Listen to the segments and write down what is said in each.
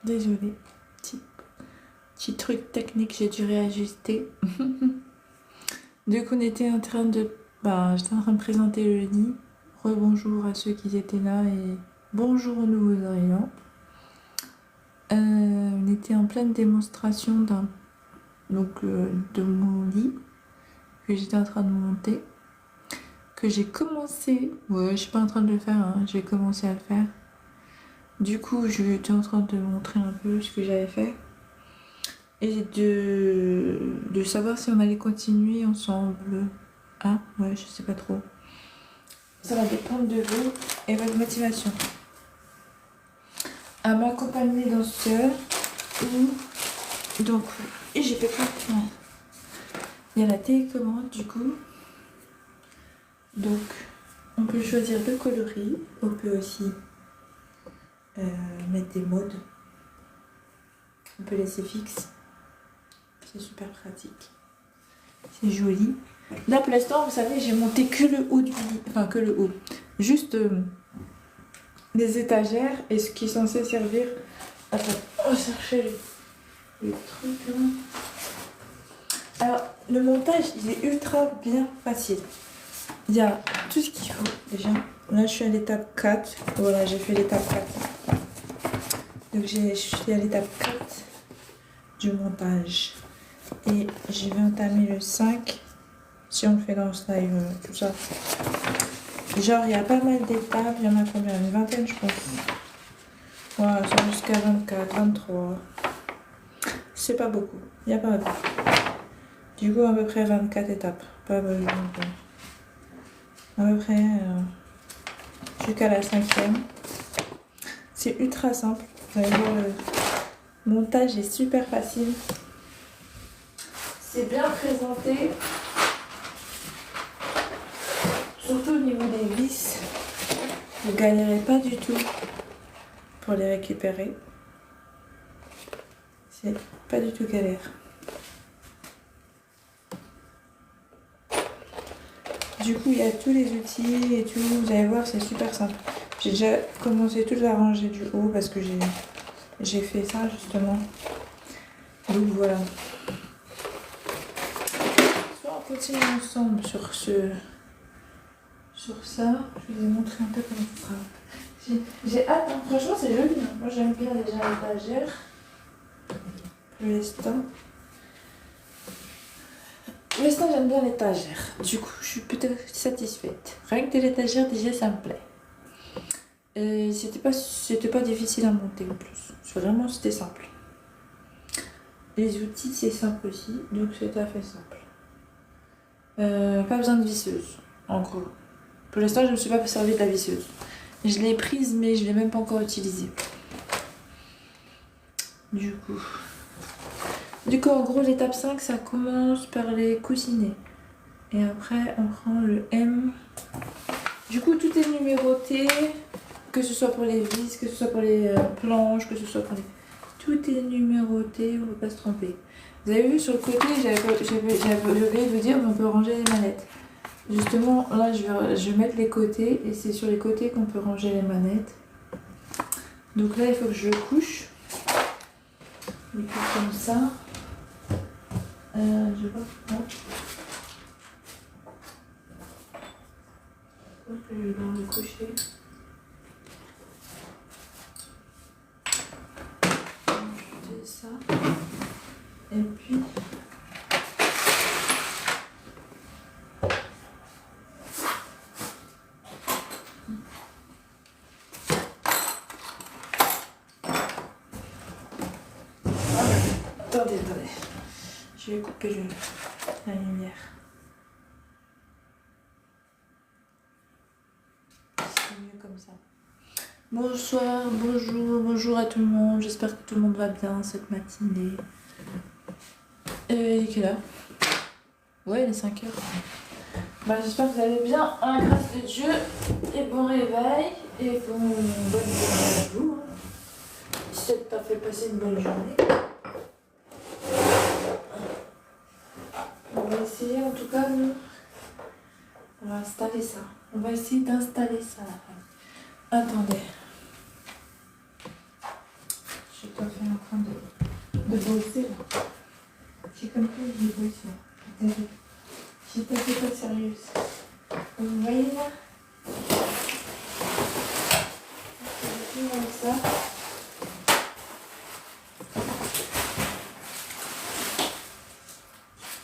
Désolée, petit truc technique, j'ai dû réajuster. Du coup, on était en train de... j'étais en train de présenter le lit. Rebonjour à ceux qui étaient là et bonjour aux nouveaux arrivants. On était en pleine démonstration de mon lit que j'étais en train de monter. Que j'ai commencé... Ouais, je suis pas en train de le faire, hein, j'ai commencé à le faire. Du coup, j'étais en train de montrer un peu ce que j'avais fait et de savoir si on allait continuer ensemble. Ah, ouais, je sais pas trop. Ça va dépendre de vous et votre motivation. À m'accompagner dans ce ou donc, et j'ai fait quoi? Il y a la télécommande du coup. Donc, on peut choisir deux coloris. On peut aussi mettre des modes. On peut laisser fixe. C'est super pratique. C'est joli. Là pour l'instant, vous savez, j'ai monté que le haut du lit. Enfin, que le haut. Juste des étagères et ce qui est censé servir. Attends, on va chercher les trucs là. Alors, le montage, il est ultra bien facile. Il y a tout ce qu'il faut déjà. Là, je suis à l'étape 4. Voilà, j'ai fait l'étape 4. Donc, je suis à l'étape 4 du montage. Et je vais entamer le 5. Si on le fait dans ce live, tout ça. Genre, il y a pas mal d'étapes. Il y en a combien? Une vingtaine, je pense. Voilà, ça va jusqu'à 24, 23. C'est pas beaucoup. Il n'y a pas beaucoup. Du coup, à peu près 24 étapes. Pas beaucoup. À peu près jusqu'à la 5e. C'est ultra simple. Vous allez voir, le montage est super facile. C'est bien présenté. Surtout au niveau des vis. Vous ne galérez pas du tout pour les récupérer. C'est pas du tout galère. Du coup, il y a tous les outils et tout. Vous allez voir, c'est super simple. J'ai déjà commencé tout à ranger du haut parce que j'ai fait ça justement. Donc voilà. Soit on continue ensemble sur ça. Je vais vous montrer un peu comment ça sera. J'ai hâte, hein. Franchement c'est joli. Hein. Moi j'aime bien déjà l'étagère. Pour l'instant. Pour l'instant j'aime bien l'étagère. Du coup je suis peut-être satisfaite. Rien que de l'étagère déjà ça me plaît. Et c'était pas difficile à monter en plus. Vraiment c'était simple. Les outils c'est simple aussi. Donc c'est tout à fait simple. Pas besoin de visseuse en gros. Pour l'instant je ne me suis pas servi de la visseuse. Je l'ai prise mais je ne l'ai même pas encore utilisée. Du coup en gros l'étape 5 ça commence par les coussinets. Et après on prend le M. Du coup tout est numéroté. Que ce soit pour les vis, que ce soit pour les planches, que ce soit pour les... Tout est numéroté, on ne peut pas se tromper. Vous avez vu sur le côté, j'avais oublié de vous dire, on peut ranger les manettes. Justement, là je vais mettre les côtés et c'est sur les côtés qu'on peut ranger les manettes. Donc là il faut que je couche. Du coup comme ça. Je vois pas. Hop, je vais le coucher. Ça. Et puis attendez, je vais couper la lumière. C'est mieux comme ça. Bonsoir, bonjour à tout le monde. J'espère que tout le monde va bien cette matinée. Il est quelle heure? Ouais, il est 5h. J'espère que vous allez bien, à la grâce de Dieu, et bon réveil, et bonne journée à vous. Si ça t'a fait passer une bonne journée. On va essayer en tout cas, nous, on va installer ça. On va essayer d'installer ça. Attendez. Je dois faire en train de bosser là. C'est comme ça que je bosse là. J'étais pas sérieuse. Vous voyez là? Je vais avec ça.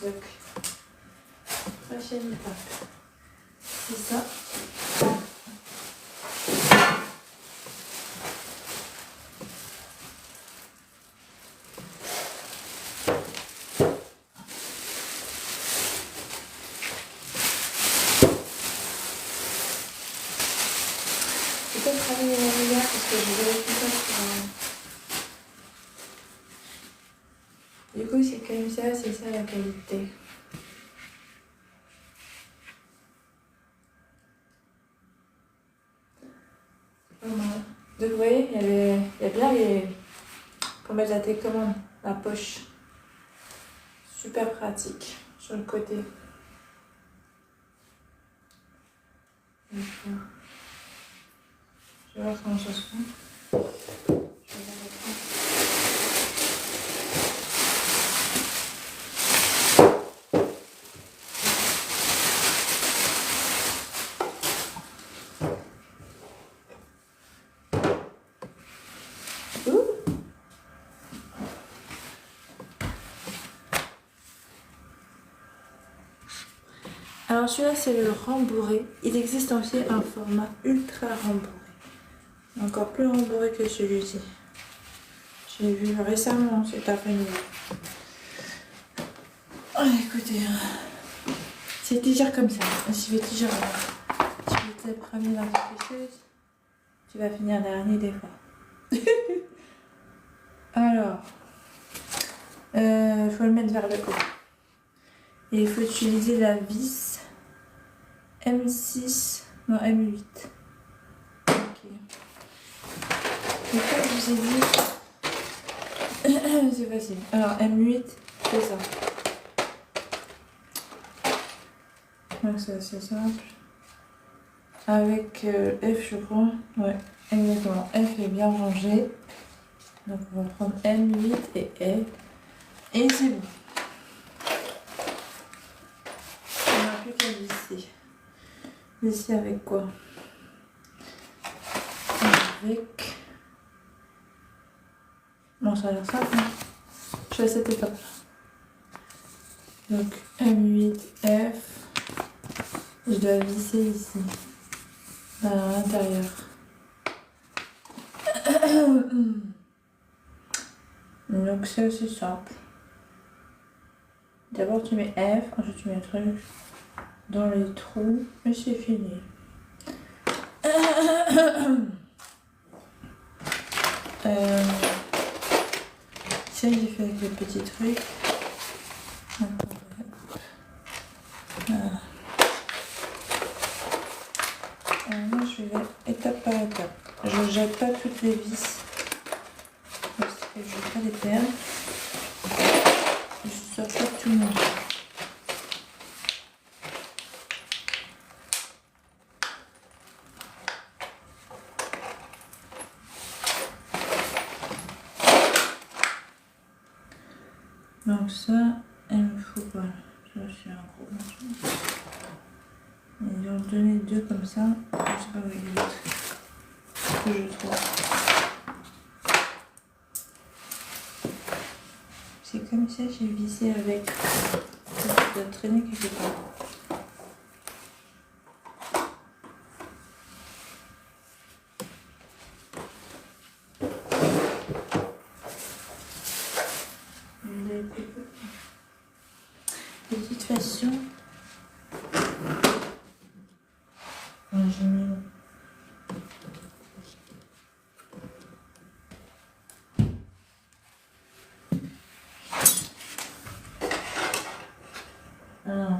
Donc, prochaine étape. C'est ça. Peut-être travailler la lumière parce que je vérifie pas sur... Du coup, c'est comme ça, c'est ça la qualité. Voilà. Donc, vous voyez, il y a bien les... pour mettre la télécommande, la poche. Super pratique sur le côté. D'accord. Je vais voir comment ça se fait. Je vais reprendre. Alors celui-là c'est le rembourré. Il existe aussi un format ultra rembourré. Encore plus rembourré que celui-ci. J'ai vu récemment cet après-midi. Oh, écoutez, c'est toujours comme ça. Je vais toujours... Tu étais premier dans quelque chose, tu vas finir dernier des fois. Alors, il faut le mettre vers le haut. Et il faut utiliser la vis M6, non M8. Ok. Et comme je vous ai dit, c'est facile. Alors M8, c'est ça. Donc c'est assez simple. Avec F je crois. Ouais, exactement. F est bien rangé. Donc on va prendre M8 et F. Et c'est bon. On n'a plus qu'à visser. Visser avec quoi? Avec... Bon, ça a l'air simple. Hein. Je suis à cette étape là. Donc M8F. Je dois visser ici. À l'intérieur. Donc c'est aussi simple. D'abord tu mets F, ensuite tu mets le truc dans les trous et c'est fini. Ça j'ai fait avec le petit truc. Voilà. Moi je vais étape par étape. Je jette pas toutes les vis parce que je vais pas les perdre. Je sors pas tout le monde. Donc ça, il me faut pas. Ça c'est un gros morceau. Ils ont donné deux comme ça. Je sais pas où il est l'autre. Que je trouve. C'est comme ça, j'ai vissé avec. Ça doit traîner quelque part. De toute façon, j'ai mis... Alors,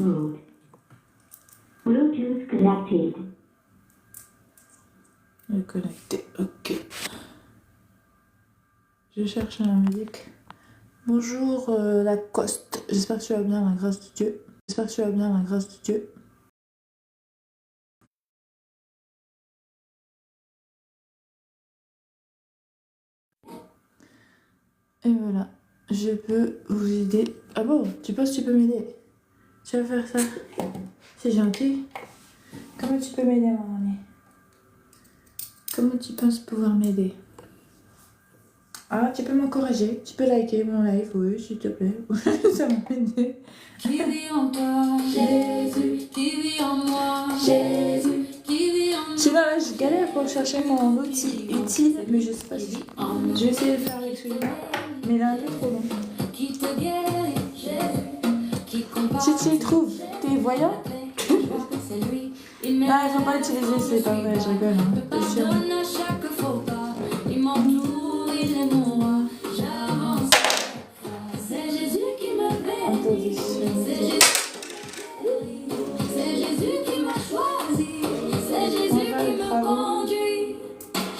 mode. Bluetooth connected. Connecté, ok. Je cherche la musique. Bonjour Lacoste, j'espère que tu vas bien, la grâce de Dieu. J'espère que tu vas bien, la grâce de Dieu. Et voilà, je peux vous aider. Ah bon, tu penses que tu peux m'aider? Tu vas faire ça? C'est gentil. Comment tu peux m'aider, mon ami? Comment tu penses pouvoir m'aider? Ah, tu peux m'encourager, tu peux liker mon live, oui, s'il te plaît. Ça m'a aidé. Qui vit en toi, Jésus, qui vit en moi, Jésus, qui vit en nous. Sinon là, je galère pour chercher mon outil utile, mais je sais pas si je vais essayer de faire avec celui-là, mais il est un peu trop long. Qui te guérit, Jésus, qui combat. Si tu y trouves, t'es voyant? C'est lui, il Ah, il faut pas l'utiliser, c'est pas vrai, je rigole. Hein. pardonne à chaque faux pas, il m'entoure, il est mon roi, j'avance. C'est Jésus qui me bénit, c'est Jésus qui m'a choisi, c'est Jésus qui me conduit.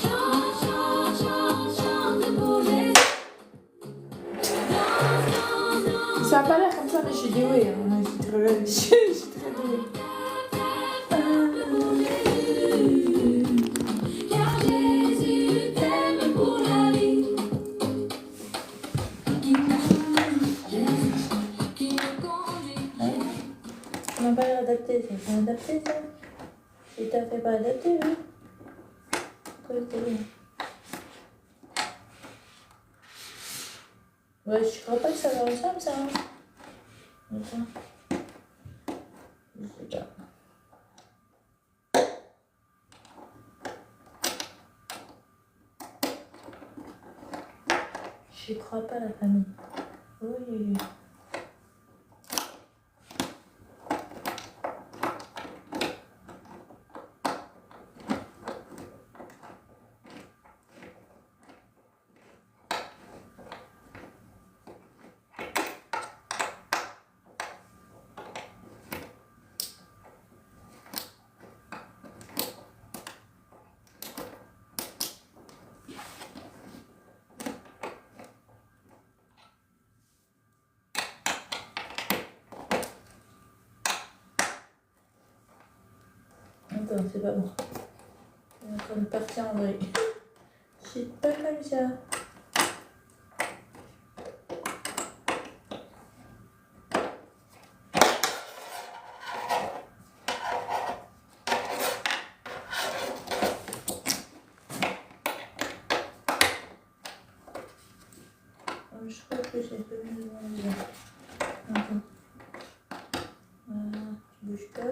Chante, chante, chante, chante pour Jésus. Ça a pas l'air comme ça, mais je suis douée. Hein. Je suis très, je suis très douée. Car Jésus t'aime pour la vie. Qui me conduit. On n'a pas l'air adapté, c'est pas adapté ça. Si t'as fait pas adapté, oui. Quoi, c'est bien. Ouais, je crois pas que ça va ensemble ça. Hein. Attends. Je sais pas. Je crois pas la famille. Oui. Attends, c'est pas bon. On est en train de partir en vrille. C'est pas comme ça. Je crois que j'ai pas mis le bon lien. Attends. Voilà, tu bouges pas.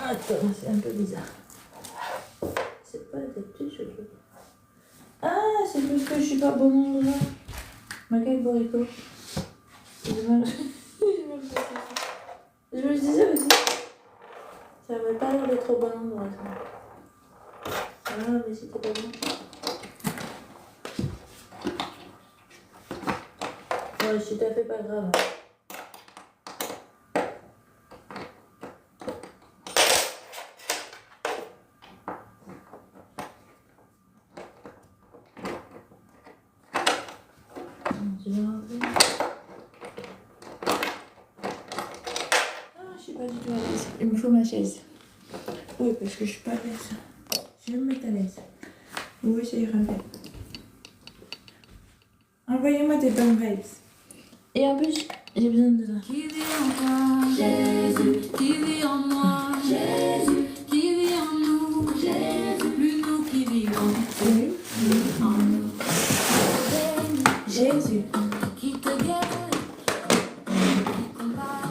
Attends, c'est un peu bizarre. C'est pas adapté ce truc. Ah, c'est parce que je suis pas bon endroit. Macaque Borico. Je me disais aussi. Ça avait pas l'air d'être au bon endroit ça. Ah, mais c'était pas bon. Ouais, c'est tout à fait pas grave. Je suis pas du tout à l'aise. Il me faut ma chaise. Oui, parce que je suis pas à l'aise. Je vais me mettre à l'aise. Oui, ça ira bien. Envoyez-moi des bonnes vibes. Et en plus, j'ai besoin de ça. Qui vit en toi, Jésus, qui vit en moi, Jésus, qui vit en nous, Jésus, plus nous qui vivons, Oui. en nous. Jésus. Qui te guérit, qui combat,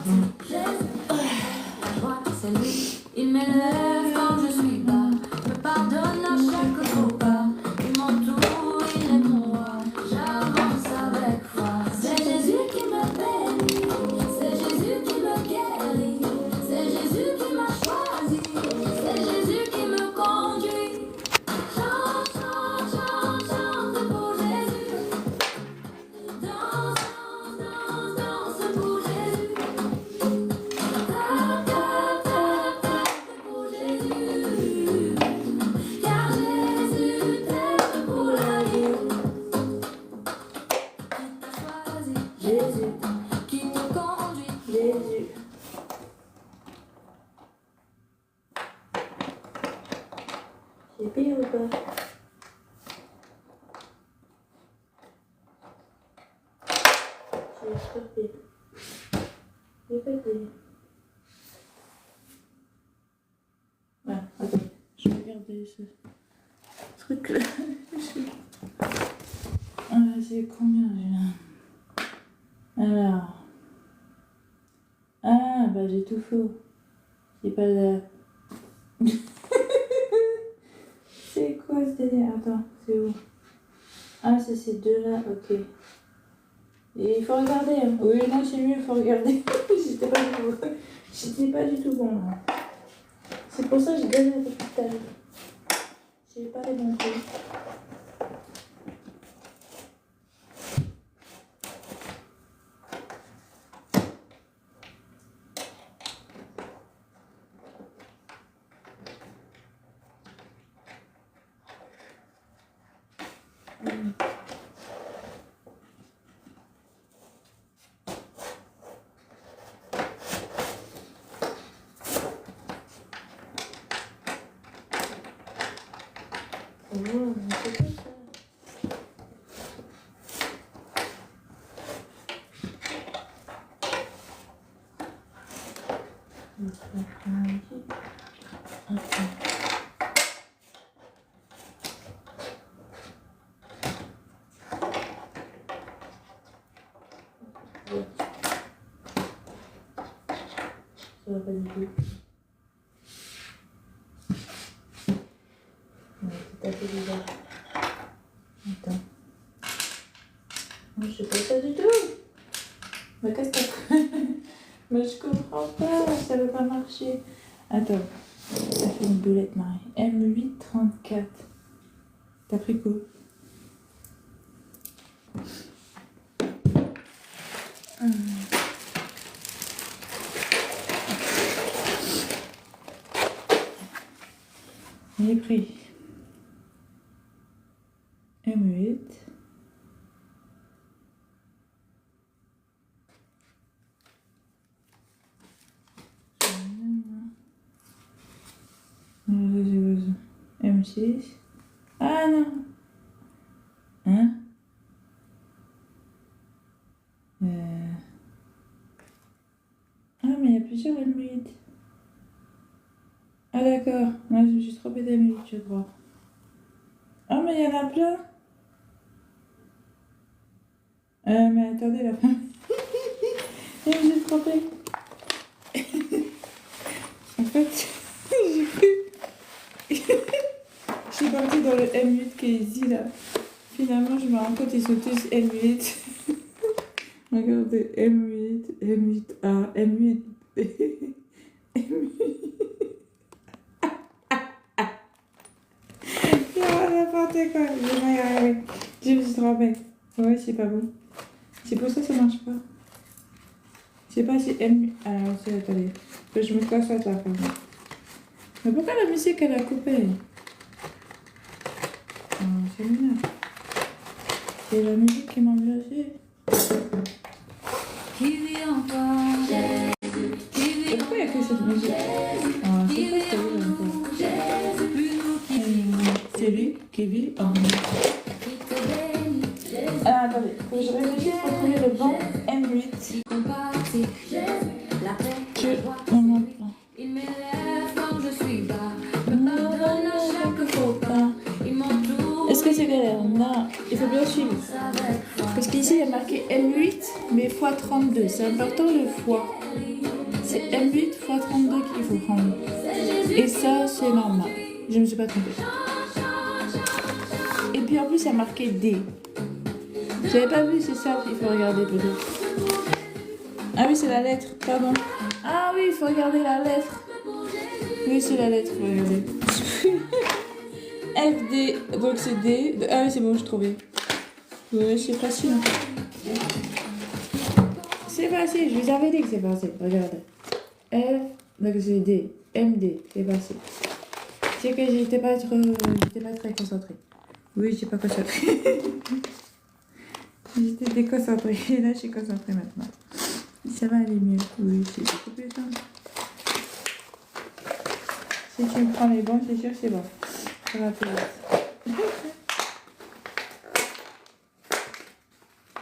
Jésus, la joie c'est lui, il m'élève quand je suis bas, me pardonne à chaque faux pas, il m'entoure, il est mon roi, j'avance avec foi, c'est Jésus qui me bénit, c'est Jésus qui me guérit, ou pas? J'ai stoppé. J'ai pas de... Ouais, attends. Je vais regarder ce truc là. C'est combien là? Alors. Ah, bah j'ai tout faux. J'ai pas de... C'est quoi ce délire? Attends, c'est où? Ah, c'est ces deux-là, ok. Et il faut regarder. Hein. Oui, non, c'est mieux, il faut regarder. J'étais pas du tout bon là. C'est pour ça que j'ai donné la capitale. J'ai pas les bons trucs. Oh, mais c'est quoi ça? Ça va pas du tout. Ouais, c'est un peu bizarre. Attends. Moi, je sais pas ça du tout. Mais qu'est-ce que t'as? Mais je comprends pas, ça veut pas marcher. Attends, ça fait une boulette, Marie. M834. T'as pris quoi? J'ai pris M8. M6. Ah non. Hein? Ah mais il y a plusieurs M8. Ah d'accord. Moi je me suis trompée d'M8 je crois. Ah mais il y en a plein. Mais attendez la fin. Je me suis trompée. En fait, j'ai cru. Je suis partie dans le M8 qui est ici là. Finalement, je me rends compte qu'ils sont tous M8. Regardez, M8, M8A, M8B, M8. Oh, n'importe quoi, je vais y arriver. Je me suis trompée. Ouais, c'est pas bon. C'est pour ça que ça marche pas. C'est pas si M. Alors, c'est attendez. Que je me casse la fin. Mais pourquoi la musique elle a coupé? Oh, c'est bizarre. C'est la musique qui m'a bloqué. Qui vit encore Jésus, qui vit Pourquoi il y a que cette musique? Ah, c'est quoi ce livre encore? C'est lui qui vit en moi. Ah, attendez, faut que je réfléchisse pour trouver le bon M8. Que on a plein. Il m'élève quand je suis bas, me pardonne à chaque faux pas. Il m'entoure. Est-ce que c'est galère? Non, il faut bien suivre. Parce qu'ici il y a marqué M8 mais x32. C'est important le fois. C'est M8 x32 qu'il faut prendre. Et ça, c'est normal. Je me suis pas trompée. Et puis en plus, il y a marqué D. J'avais pas vu, c'est ça qu'il faut regarder peut-être. Ah oui, c'est la lettre, pardon. Ah oui, il faut regarder la lettre. Oui, c'est la lettre, il faut regarder. FD, donc c'est D. Ah oui, c'est bon, je trouvais. Oui, c'est facile. C'est facile, je vous avais dit que c'est facile. Regardez. F, donc c'est D. MD, c'est facile. C'est que j'étais pas très concentrée. Oui, j'étais pas concentrée. J'étais déconcentrée. Et là, je suis concentrée maintenant. Ça va aller mieux. Oui, c'est beaucoup plus simple. Si tu me prends les bons, c'est sûr que c'est bon. Ça va plus vite.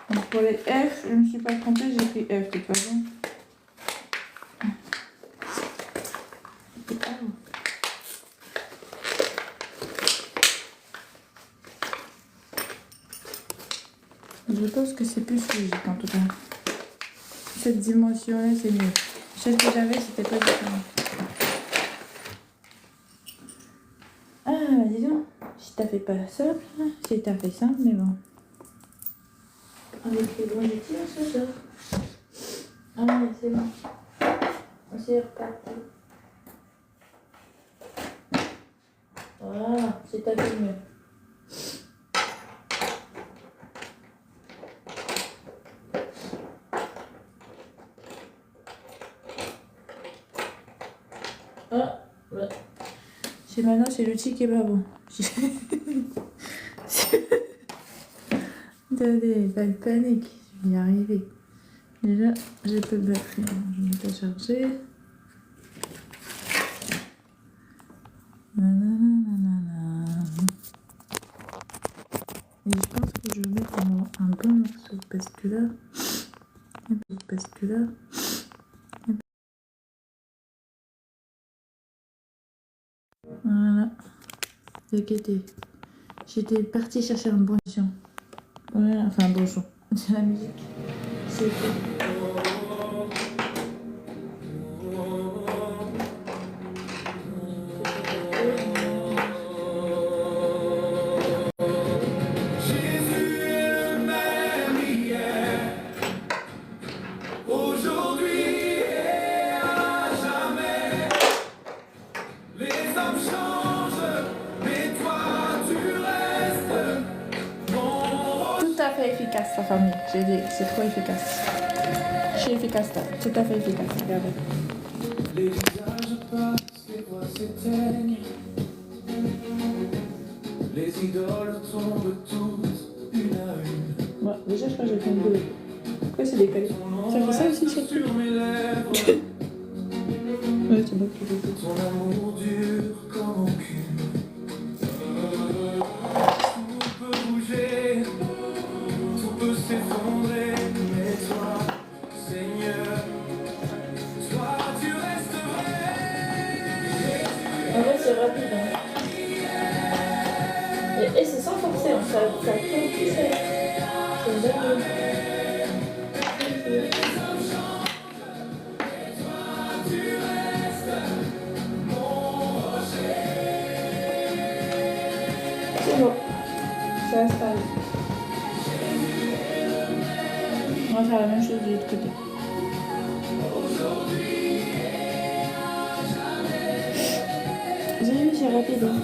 Donc pour les F, je ne me suis pas trompée, j'ai pris F de toute façon. Je pense que c'est plus logique en tout cas. Cette dimension-là, c'est mieux. Celle que j'avais, c'était pas différent. Ah, bah dis donc. Si t'as fait pas simple, si t'as fait simple, mais bon. Avec les bons outils, on se sort. Ah, c'est bon. C'est reparti. Voilà, c'est tapé mieux. Ah, ouais. C'est maintenant, c'est l'outil qui est pas bon. Attendez, pas de panique, je vais y arriver. Déjà, j'ai peu de batterie, je vais mettre à charger. Nanana. Et je pense que je vais mettre un bon morceau parce que là, voilà, j'étais partie chercher un bon son. Voilà, enfin un bon son. C'est la musique. C'est fait. Tout à fait efficace, sa famille. J'ai dit, c'est trop efficace. Je suis efficace, là. Tout à fait efficace. Regardez. Les visages passent, les voix s'éteignent. Les idoles tombent toutes, une à une. Ouais, déjà, je crois que j'ai fait une vidéo. Pourquoi c'est décalé? Ça fait ça aussi, c'est sur mes lèvres. Ouais, c'est bon, tu veux. Ton amour dure comme aucune. Tout peut bouger, tout peut s'effondrer. Mais toi, Seigneur, toi tu restes vrai. En vrai, c'est rapide, hein. Et c'est sans forcer, hein. Ça crée tout seul. C'est dingue. C'est bon. Ça installe. On va faire la même chose de l'autre côté. Vous avez vu, c'est rapide, hein.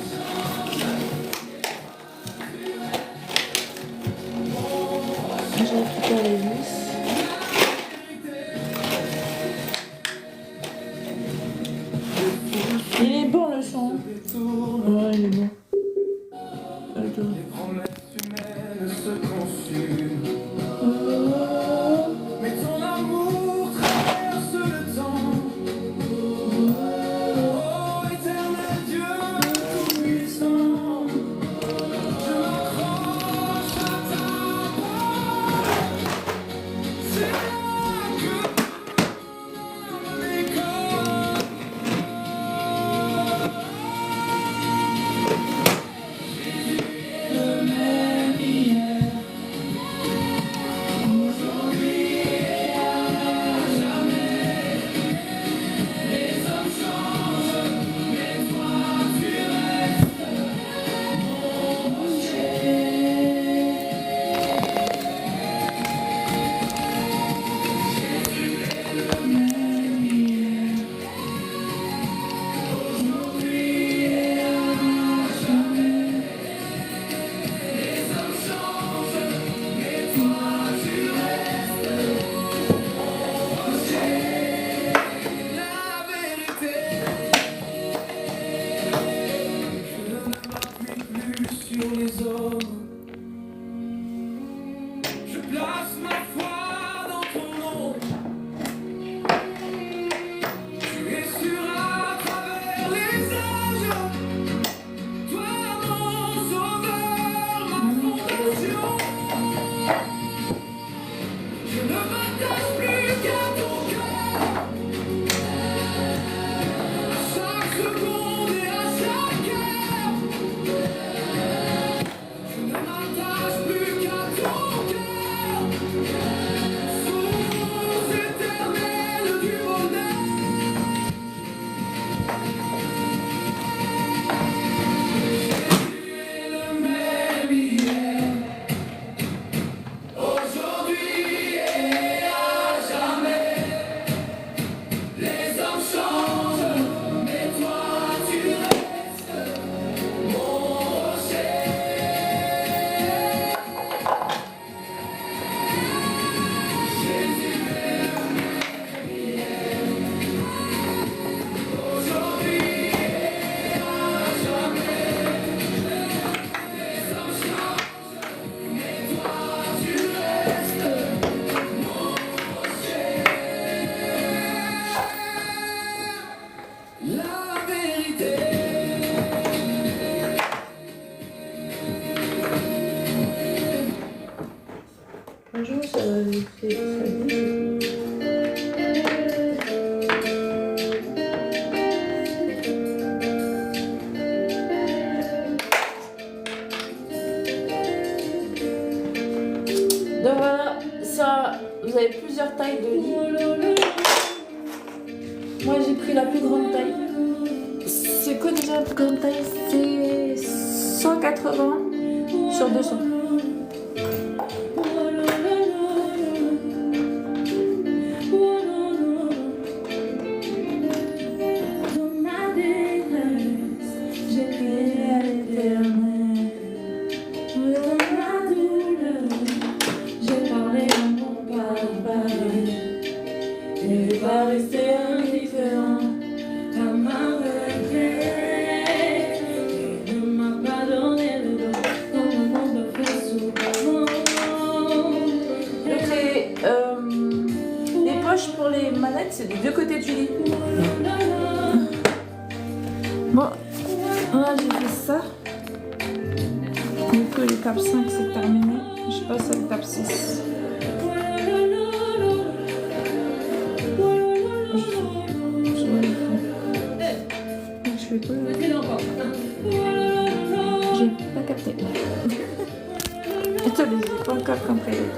Je récupère les vis. Il est bon le son. Ouais, il est bon. Attends. Les promesses humaines se consument. Mais ton amour traverse le temps. Oh, éternel Dieu tout-puissant, je m'accroche à ta parole. C'est là que l'école. joli. Moi j'ai pris la plus grande taille. C'est quoi déjà la plus grande taille? C'est 180 sur 200. Pour les manettes, c'est des deux côtés du lit. Bon, là j'ai fait ça. Du coup, l'étape 5 c'est terminé. Je passe à l'étape 6. Je fais quoi? J'ai pas capté. Attendez, j'ai pas encore compris le truc.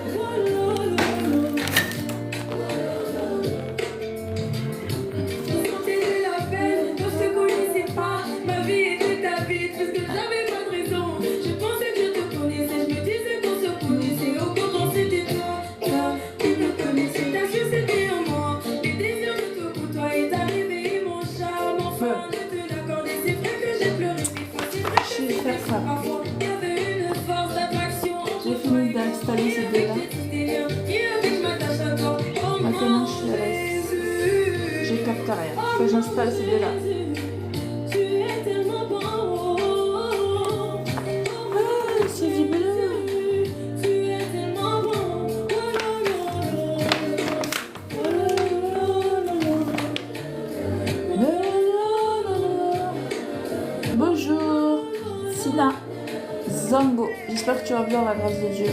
J'ai fini d'installer ces deux-là. Maintenant, je suis à l'aise. Je capte rien. Faut que j'installe ces deux-là. Ah, c'est du bleu. Bonjour, Sina. Zango, j'espère que tu vas bien la grâce de Dieu.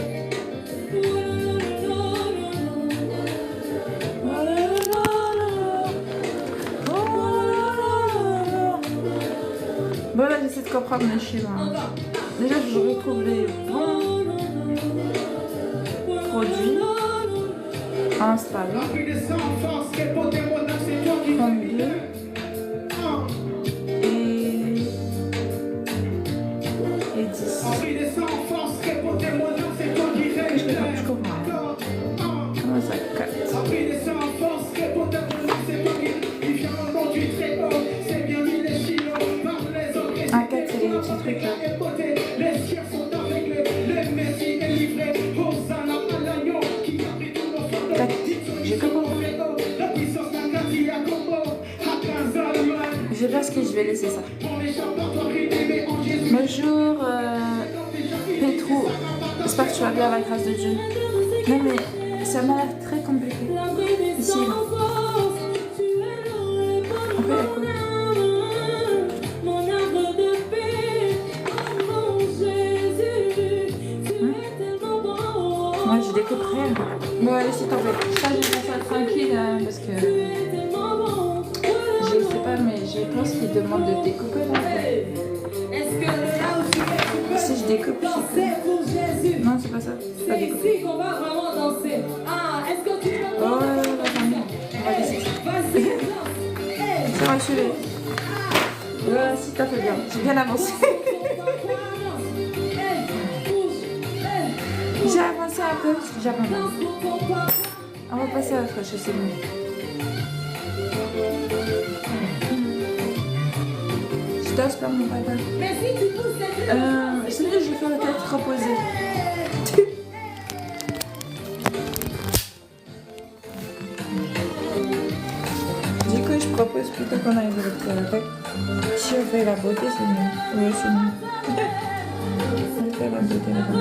Bon là j'essaie de comprendre mes schémas. Déjà je retrouve les bons produits à installer. 32 et 10. Je comprends rien. Comment ça 4? Un 4 c'est les petits trucs là. 4. J'ai compris. Je sais pas ce que je vais laisser ça. Bonjour Petrou, j'espère que tu vas bien à la grâce de Dieu. Non mais ça m'a l'air très compliqué. Ici. On fait la coupe. Moi je découpe rien. Bon allez c'est tombé. Ça je laisse ça tranquille parce que je sais pas mais je pense qu'il demande de découper là. Si je découpe, je sais pas. Non, c'est pas ça. C'est pas découpé. Oh là là, on va laisser ça. Ça va achever. Voilà, si t'as fait bien. J'ai bien avancé. J'ai avancé un peu. J'ai avancé. On va passer à la fraîche, c'est bon. Je danse comme mon papa. Sinon, je vais faire la tête reposée. Du coup, je propose plutôt qu'on aille de l'autre côté. Si on fait la beauté, c'est mieux. Oui, c'est mieux. On fait la beauté là-bas.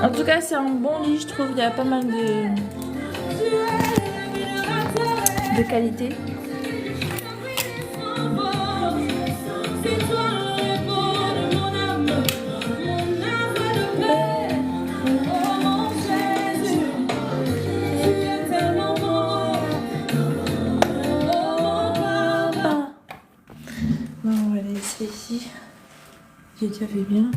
En tout cas, c'est un bon lit, je trouve. Il y a pas mal de qualité. Bon, on va laisser ici. J'ai déjà fait bien.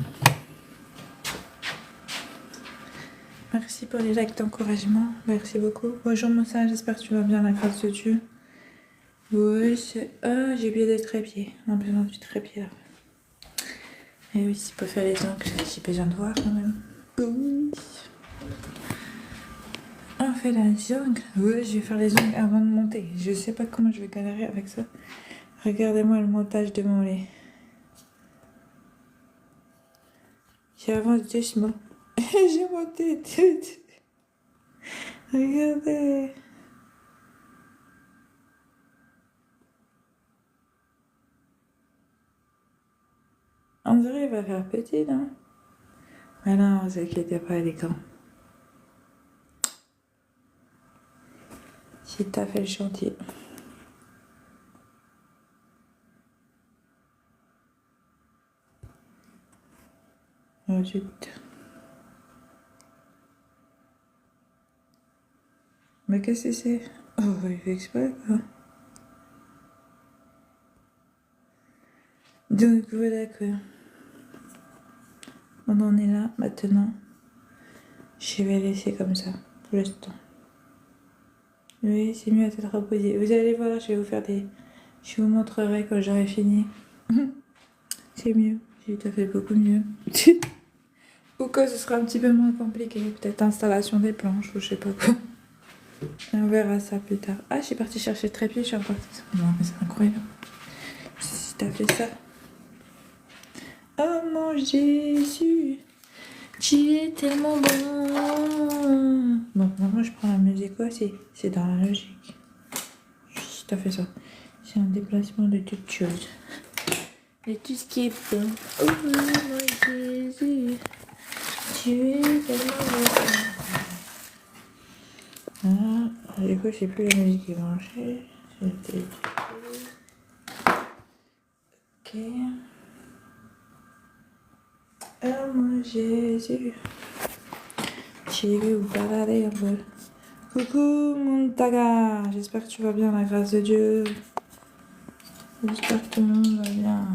Merci pour les likes d'encouragement. Merci beaucoup. Bonjour Moussa, j'espère que tu vas bien, la grâce de Dieu. Oui, c'est... Ah, j'ai oublié des trépieds. On a besoin du trépied là. Et oui, c'est pour faire les ongles. J'ai besoin de voir quand même. Oui. On fait les ongles. Oui, je vais faire les ongles avant de monter. Je sais pas comment je vais galérer avec ça. Regardez-moi le montage de mon lait. J'avance doucement. J'ai monté tout. Regardez. On dirait qu'il va faire petit, non? Mais non, ne vous inquiétez pas, les gants. J'ai taffé le chantier. Oh, zut. Mais qu'est-ce que c'est? Oh, il fait exprès, quoi. Donc, voilà, quoi. On en est là, maintenant. Je vais laisser comme ça, pour l'instant. Oui, c'est mieux à tête reposée. Vous allez voir, je vais vous faire des... Je vous montrerai quand j'aurai fini. C'est mieux. J'ai tout fait beaucoup mieux. Ou que ce sera un petit peu moins compliqué. Peut-être installation des planches ou je sais pas quoi. On verra ça plus tard. Ah, je suis partie chercher le trépied, je suis repartie. Non, mais c'est incroyable. Si t'as fait ça. Oh mon Jésus, tu es tellement bon. Bon, moi je prends la musique aussi. C'est dans la logique. Si t'as fait ça. C'est un déplacement de toutes choses. Et tout ce qui est bon. Oh mon Jésus, tu es tellement bon. Ah, du coup, c'est plus la musique qui est branchée. C'était... Ok. Oh mon Jésus, je vais vous parler un peu. Coucou Montaga, j'espère que tu vas bien, la grâce de Dieu. J'espère que tout le monde va bien.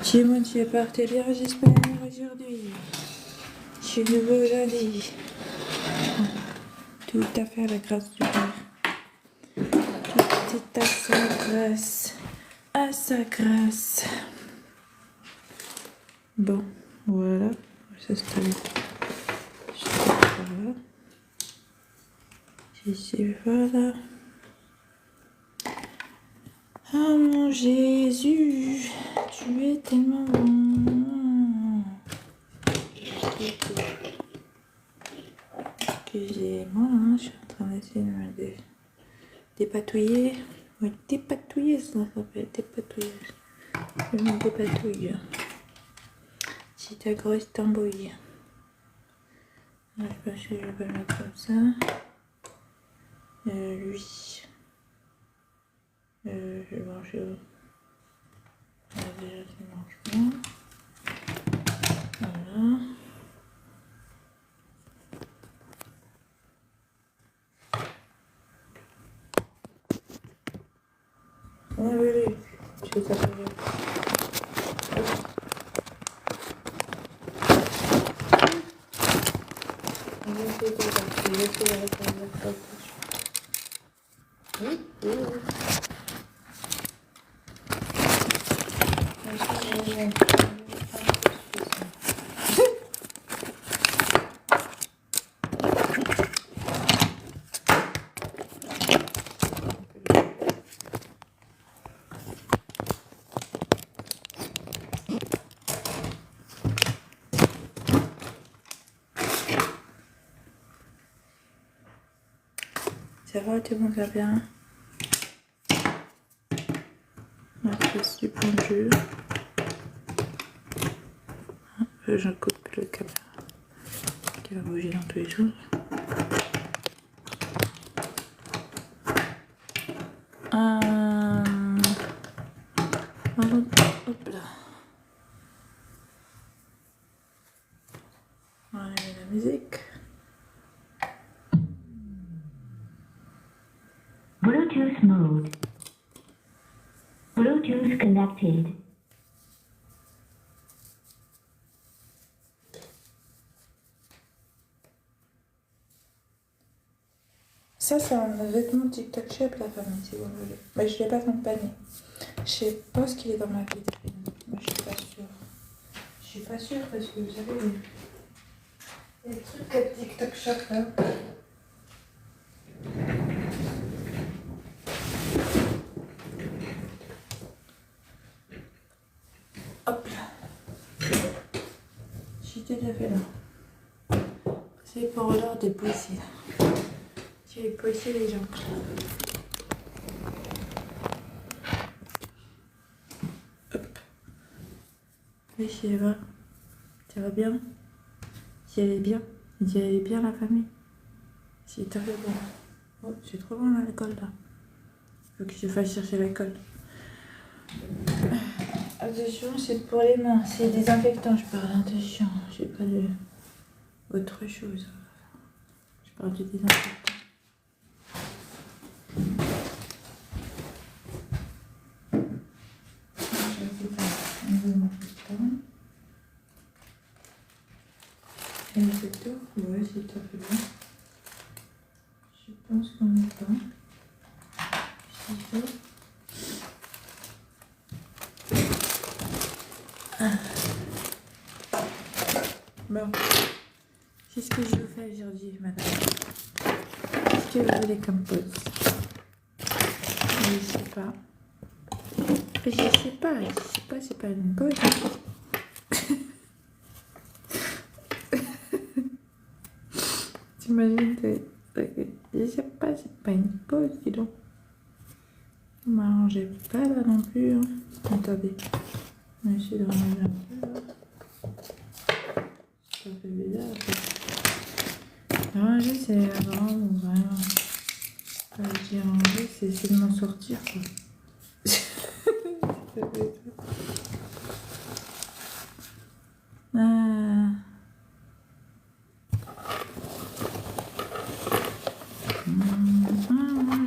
Chez moi, tu es parti bien, j'espère, aujourd'hui. Je suis nouveau lundi. Tout à fait à la grâce du Père. Tout est à sa grâce. À sa grâce. Bon, voilà. Ça se termine. Voilà. Ici, voilà. Oh mon Jésus, tu es tellement bon. Excusez-moi, hein, je suis en train d'essayer de me dépatouiller. Oui, dépatouiller, ça s'appelle dépatouiller. Je me dépatouille. C'est ta grosse tambouille. Je pense que je vais le mettre comme ça. Lui. Je vais manger où? Déjà, c'est mange pas. Voilà. Ah oui, oui. Je vais taper. Ça va, tout le monde va bien. On va faire du bon jeu. Je coupe le caméra qui va bouger dans tous les jours. Hop là. On va allumer la musique. Bluetooth mode. Bluetooth connected. Ça, c'est un vêtement TikTok Shop, la famille, si vous voulez. Mais je l'ai pas dans le panier. Je pense qu'il est dans ma vitrine. Mais je suis pas sûre. Je suis pas sûre parce que vous savez, les trucs comme TikTok Shop là. Hop là. Je suis tout à fait là. C'est pour l'heure des poésies là. J'ai posé les gens. Hop. Oui, si elle va. Ça va bien. Si elle est bien. Si elle est bien la famille. Si t'as fait bon. Oh, c'est trop loin l'alcool là. Faut que je fasse chercher l'alcool. Attention, c'est pour les mains. C'est désinfectant, je parle. Attention, j'ai pas de autre chose. Je parle du désinfectant. Et le secteur, ouais, c'est tout à fait bon. Je pense qu'on est bon. Bon, c'est ce que je vous fais aujourd'hui, madame. Qu'est-ce que vous voulez comme pause? Je sais pas. C'est pas une pause. T'imagines, je sais pas, c'est pas une pause, dis donc. On m'arrangeait pas là non plus. Hein. Attendez, je vais essayer de remettre un peu là. Ça fait bizarre. Ranger, c'est vraiment. Quand je dis ranger, c'est essayer de m'en sortir quoi.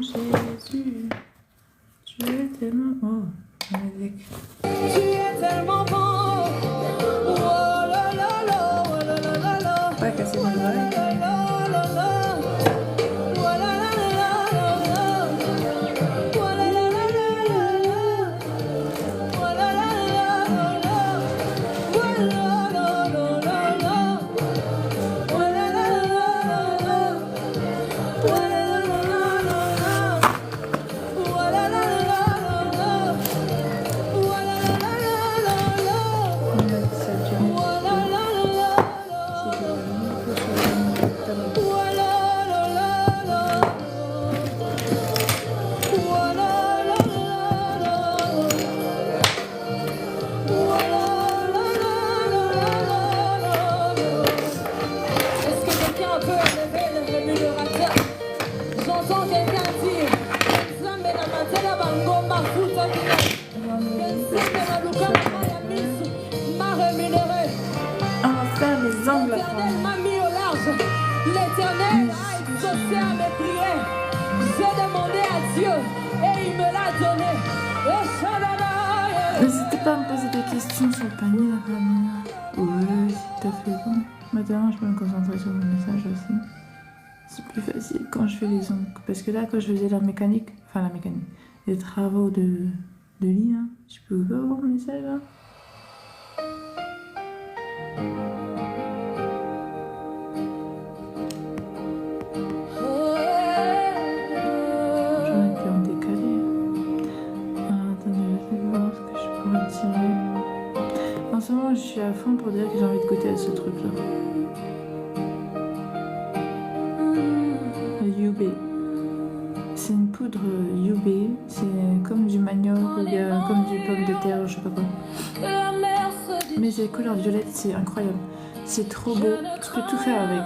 Jésus, tu es tellement beau. Tu es tellement beau. Oh là là là, oh là là là là. Pas casser mon oreille. L'Éternel m'a mis au large. L'Éternel a exaucé à mes prières. J'ai demandé à Dieu et il me l'a donné. N'hésitez pas à me poser des questions sur le panier, la famille. Ouais, c'est tout à fait bon. Maintenant, je peux me concentrer sur mon message aussi. C'est plus facile quand je fais les ongles. Parce que là, quand je faisais la mécanique, les travaux de lit, hein, je peux pas voir mon message là. En ce moment, je suis à fond pour dire que j'ai envie de goûter à ce truc-là. Le UB. C'est une poudre UB. C'est comme du manioc ou bien comme du pomme de terre, je sais pas quoi. Mais c'est couleur violette, c'est incroyable. C'est trop beau. Tu peux tout faire avec.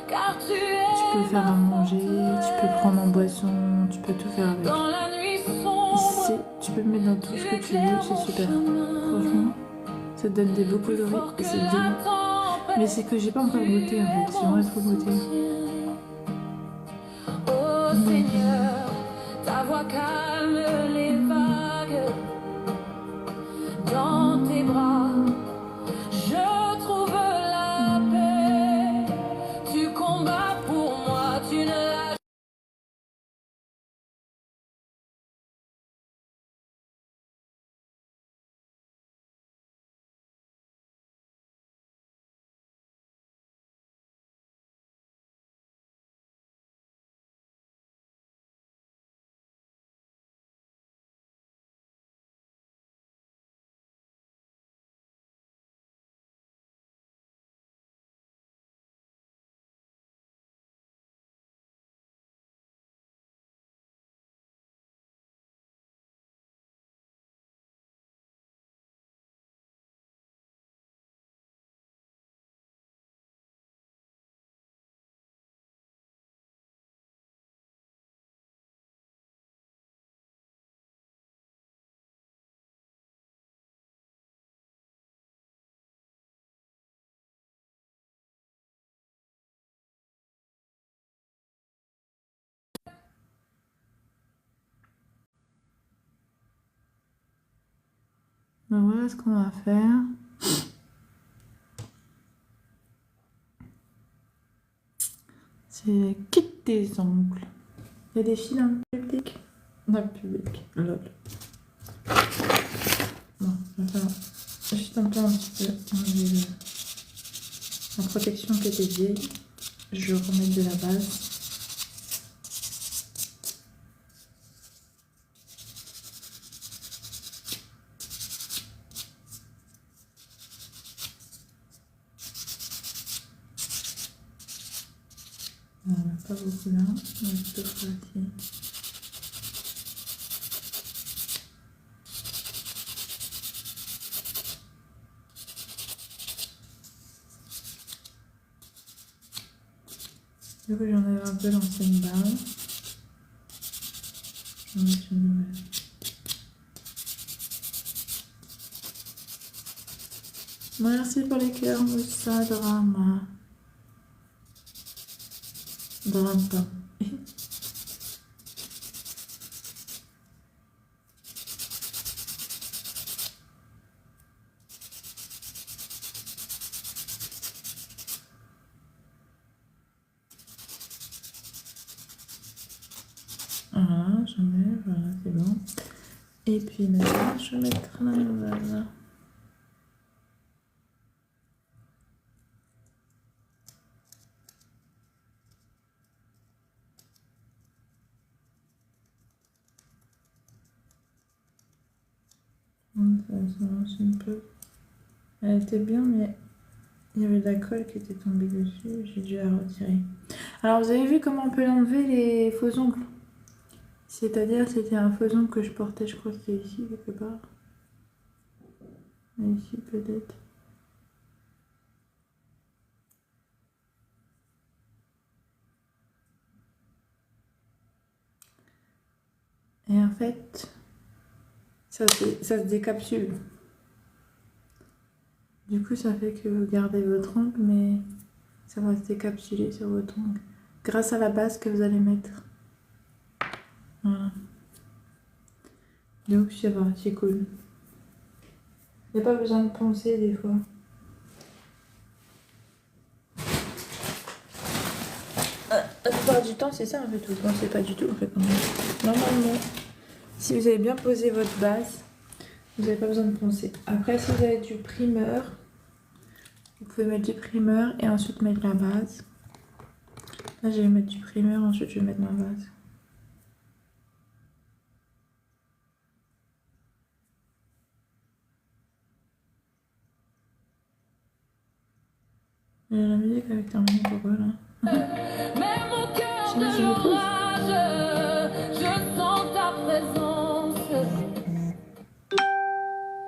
Tu peux faire à manger, tu peux prendre en boisson, tu peux tout faire avec. Tu peux le mettre dans tout ce que tu veux, c'est super. Franchement, ça te donne des beaux coloris et c'est bien. Mais c'est que j'ai pas encore goûté en fait, j'aimerais trop goûter. Oh Seigneur, ta voix calme les vagues dans tes bras. Donc voilà ce qu'on va faire. C'est kit des ongles. Il y a des filles dans le public. Dans le public. Lol. Bon, je vais faire juste un petit peu enlever la protection qui était vieille. Je vais remettre de la base. Voilà, pas beaucoup là, on va plutôt faire ici. Du coup, j'enlève un peu l'ancienne base. Je vais mettre une nouvelle. Merci pour les cœurs, Moussa, drama. Drama. Voilà, je mets, voilà, c'est bon. Et puis maintenant, je vais mettre la nouvelle. Ça lance un peu. Elle était bien, mais il y avait de la colle qui était tombée dessus. J'ai dû la retirer. Alors, vous avez vu comment on peut enlever les faux ongles? C'est-à-dire, c'était un faux ongle que je portais, je crois que c'était ici, quelque part. Ici, peut-être. Et en fait, ça se décapsule. Du coup, ça fait que vous gardez votre ongle, mais ça va se décapsuler sur votre ongle grâce à la base que vous allez mettre. Voilà. Donc, ça va, c'est cool. Il n'y a pas besoin de poncer des fois. La plupart du temps, c'est ça en fait. Vous ne pensez pas du tout en fait. Normalement, si vous avez bien posé votre base, vous n'avez pas besoin de poncer. Après, si vous avez du primeur, vous pouvez mettre du primeur et ensuite mettre la base. Là, je vais mettre du primeur, ensuite je vais mettre ma base. La musique avait terminé pour eux là. Mais mon cœur Sinon, je me pose. je sens ta présence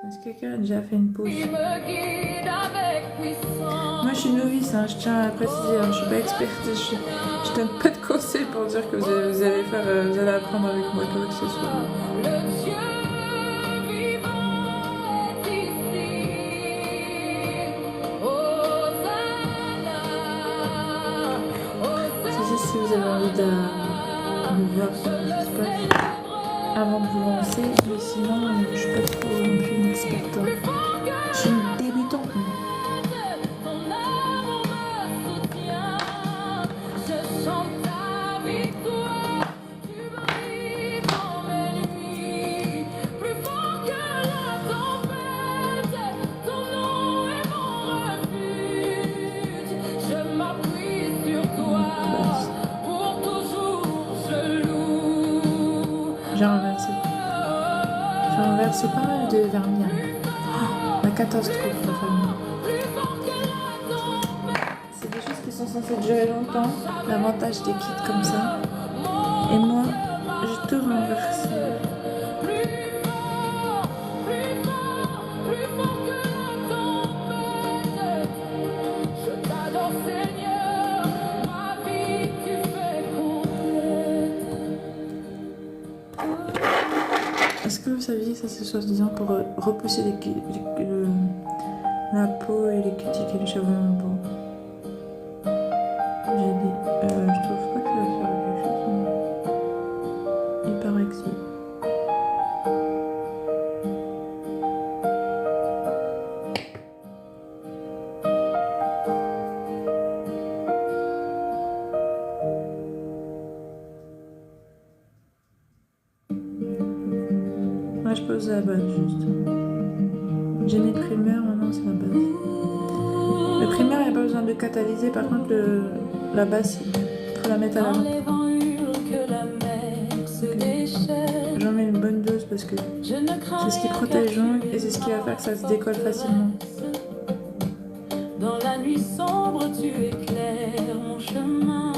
Est-ce que quelqu'un a déjà fait une pause? qui me guide avec puissance. Moi je suis novice, hein, je tiens à préciser, hein, je suis pas experte, je donne pas de conseils pour dire que vous allez apprendre avec moi quoi que ce soit. Le Dieu vivant est ici. Hosanna, C'est juste si vous avez envie de voir comment ça se passe avant de vous lancer, mais sinon je suis pas trop non plus une experte. Je suis une débutante. ton amour me soutient. Je chante ta victoire. Tu brilles dans mes nuits. Plus fort que la tempête. Ton nom est mon refuge. Je m'appuie sur toi. Pour toujours je loue. J'ai renversé pas mal de vernis. La catastrophe la famille. C'est des choses qui sont censées durer longtemps. L'avantage des kits comme ça. Et moi, j'ai tout renversé. Je t'adore Seigneur, ma vie tu fais complète. Est-ce que vous saviez que ça c'est soi-disant pour repousser la peau et les cuticules et les cheveux en peau? Je trouve pas que ça va faire quelque chose. Mais il paraît que si. Moi je pose la base juste. J'ai mis le primaire, maintenant c'est la base. Le primaire, il n'y a pas besoin de catalyser, par contre la base, il faut la mettre à Quand l'avant. les vents hurlent, que la mer se déchaîne. J'en mets une bonne dose parce que Je ne crains c'est ce qui rien, protège car l'ongle tu et c'est ce qui va faire que ça se es décolle facilement. Dans la nuit sombre, tu éclaires mon chemin.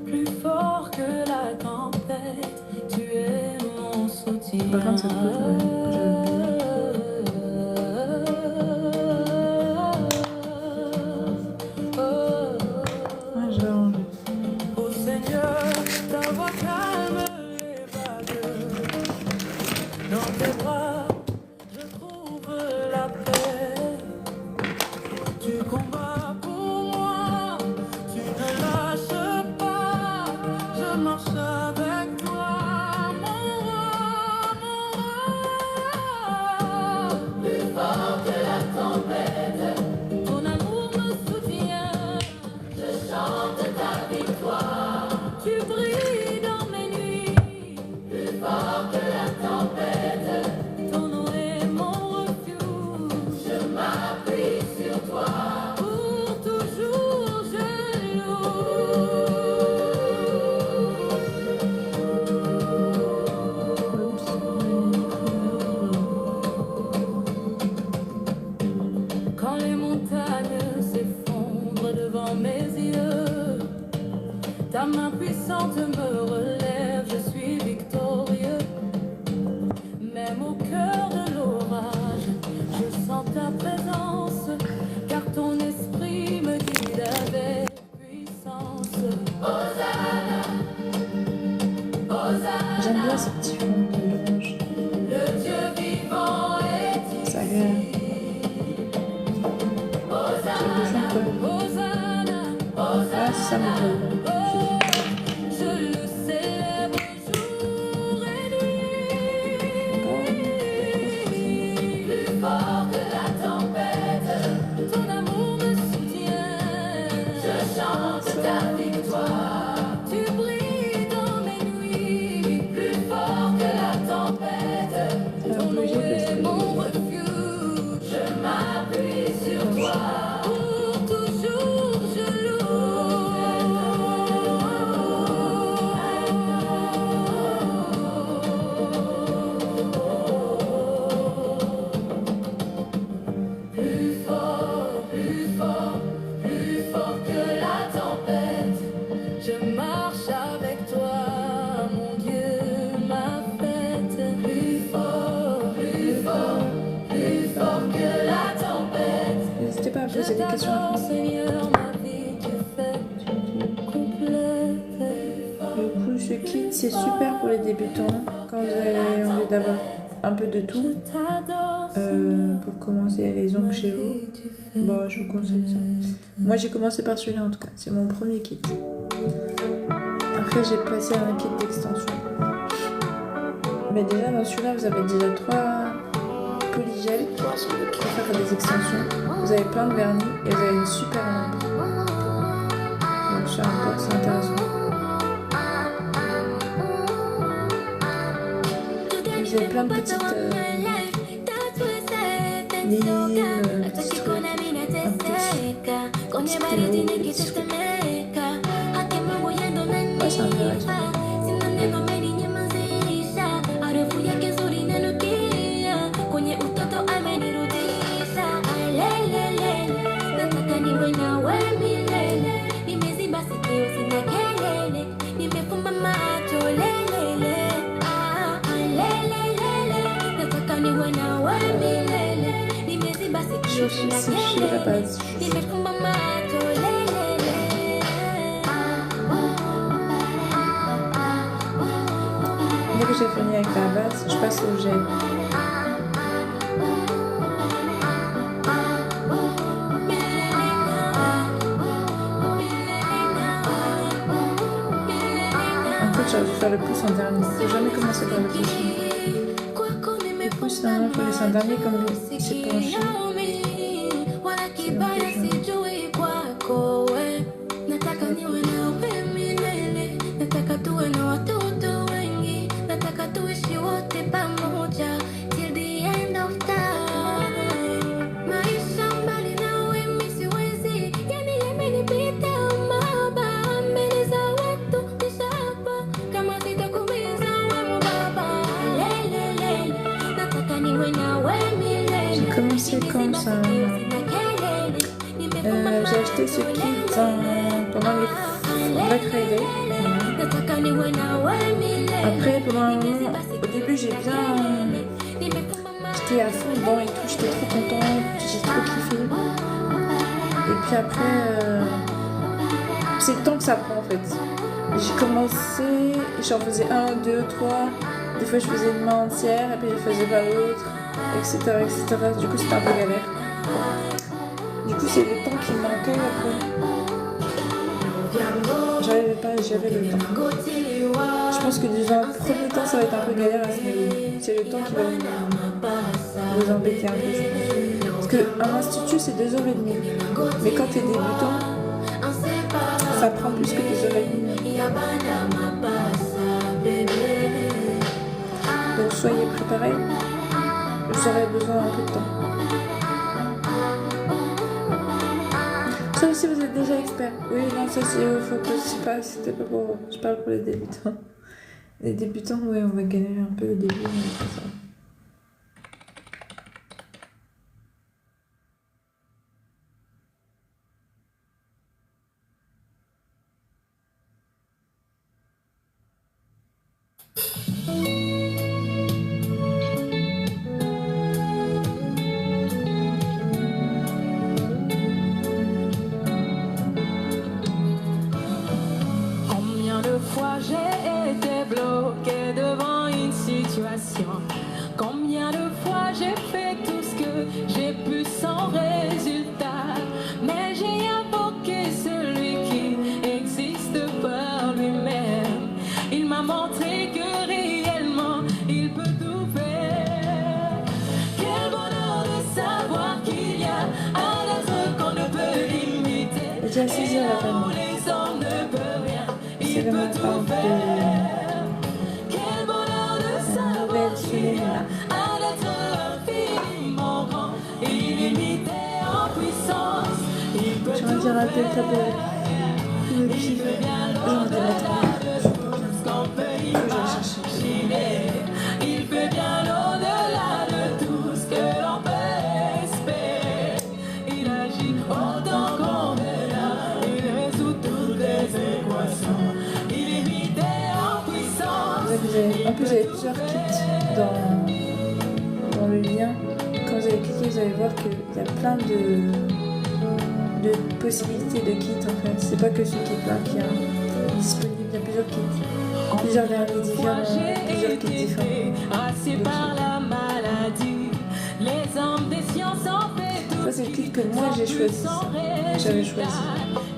Plus fort que la tempête, tu es mon soutien. Par contre, ça te coûte, ouais, je vais ranger. Ô Seigneur, ta voix calme les vagues. Dans tes bras, je trouve la paix. Tu combats pour moi, tu ne lâches pas. Je marche avec toi, mon roi, mon roi. Plus fort que la tempête, ton amour me soutient. Je chante ta victoire, tu brilles dans mes nuits. Plus fort que la tempête, ton nom est mon refuge. Je m'appuie sur toi, pour toujours je loue. Quand les montagnes s'effondrent devant mes yeux, ta main puissante me relève, je suis victorieux. Même au cœur de l'orage, je sens ta présence, car ton esprit me guide avec puissance. Hosanna, Hosanna, J'aime bien ce petit fond de l'orange. le Dieu vivant est C'est agréable. ici. J'ai le bouchon de colle. Hosanna, Ah, c'est ça mon problème. je le célèbre jour et nuit. Plus fort que la tempête, ton amour me soutient. Je chante ta victoire, tu brilles dans mes nuits. Plus fort que la tempête, ton nom est mon refuge. Je m'appuie sur toi, pour toujours je loue. Plus fort, plus fort, plus fort que la tempête. Je marche avec toi, mon Dieu, ma fête. Plus fort, plus fort, plus fort que la tempête. N'hésitez pas à Je poser des questions. t'adore, Seigneur, ma vie, tu fais complète. Du coup, ce kit, c'est super pour les débutants. Quand vous avez envie d'avoir un peu de tout, Je t'adore, pour commencer les ongles chez vous, bon, je vous conseille ça. Moi, j'ai commencé par celui-là en tout cas. C'est mon premier kit. Après, j'ai passé à un kit d'extension. Mais déjà, dans celui-là, vous avez déjà 3 polygels pour faire des extensions. Vous avez plein de vernis et vous avez une super lampe. Donc, ça encore, c'est intéressant. Et vous avez plein de petites lignes, petits trucs, un petit stylo, des petits trucs. Ouais, c'est intéressant. Je suis la base. Dès que j'ai fini avec la base, je passe au gel. En fait, j'aurais dû faire le pouce en dernier. J'ai jamais commencé par le pouce. Le pouce, normalement, il faut laisser un dernier comme lui. Il s'est penché. Nataka tuwe na watoto wengi, nataka tuishi wote c'est comme ça. J'ai acheté ce kit pendant les Black Friday. Après, pendant un moment, au début, j'étais à fond dedans et tout, j'étais trop contente, j'ai trop kiffé. Et puis après, c'est le temps que ça prend en fait. J'ai commencé, j'en faisais 1, 2, 3, des fois je faisais une main entière, et puis je faisais pas l'autre, etc., etc. Du coup, c'était un peu galère. Du coup, c'est le temps qui me manquait après. J'avais le temps. Je pense que déjà, le premier temps, ça va être un peu galère à ce niveau. C'est le temps qui va vous embêter un peu, je pense. Parce qu'un institut, c'est 2h30. Mais quand tu es débutant, ça prend plus que 2h30. Donc soyez préparés. Vous aurez besoin un peu de temps. Sauf si vous êtes déjà expert. Oui, non, ça c'était pas pour. Je parle pour les débutants. Les débutants, oui, on va galérer un peu au début, mais c'est ça. Combien de fois j'ai été bloqué devant une situation? Combien de fois j'ai fait tout ce que j'ai pu sans résultat? Mais j'ai invoqué celui qui existe par lui-même. Il m'a montré que réellement il peut tout faire. Quel bonheur de savoir qu'il y a un être qu'on ne peut limiter. J'ai déjà 6 heures la famille. Les hommes ne peuvent rien. C'est vraiment pas un peu Quel bonheur de une savoir nouvelle semaine là. un être infiniment grand, illimité en puissance. Il peut J'aimerais dire un peu le tableau. Le pif. J'en ai mettre. Il fait bien au-delà de tout ce que l'on peut espérer. Il agit autant qu'on veut là. Il résout toutes les équations. Illimité en puissance. En plus, vous avez plusieurs kits dans le lien. Quand vous allez cliquer, vous allez voir qu'il y a plein de possibilités de kits en fait. C'est pas que ce kit-là qui est disponible, il y a plusieurs kits. Plusieurs vernis différents, plusieurs kits différents. Rassé par la maladie, les hommes des sciences en fait tout. Ça, c'est le kit que moi j'ai choisi. J'avais choisi.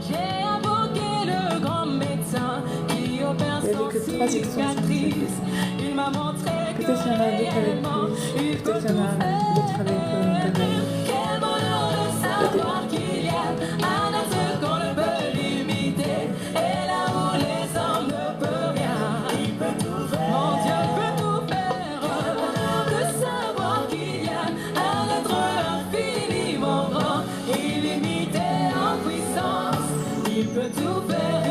J'ai invoqué le grand médecin qui opère Il y avait sans que 3 extensions. cicatrice. Il m'a montré Peut-être qu'il y en a d'autres avec plus. Peut-être qu'il y en a d'autres avec pareil. quel bonheur de savoir qu'il y a un être qu'on ne peut limiter. Et là où les hommes ne peuvent rien, il peut tout faire. Mon Dieu peut tout faire. Quel bonheur de savoir qu'il y a un être infiniment grand, illimité en puissance. Il peut tout faire,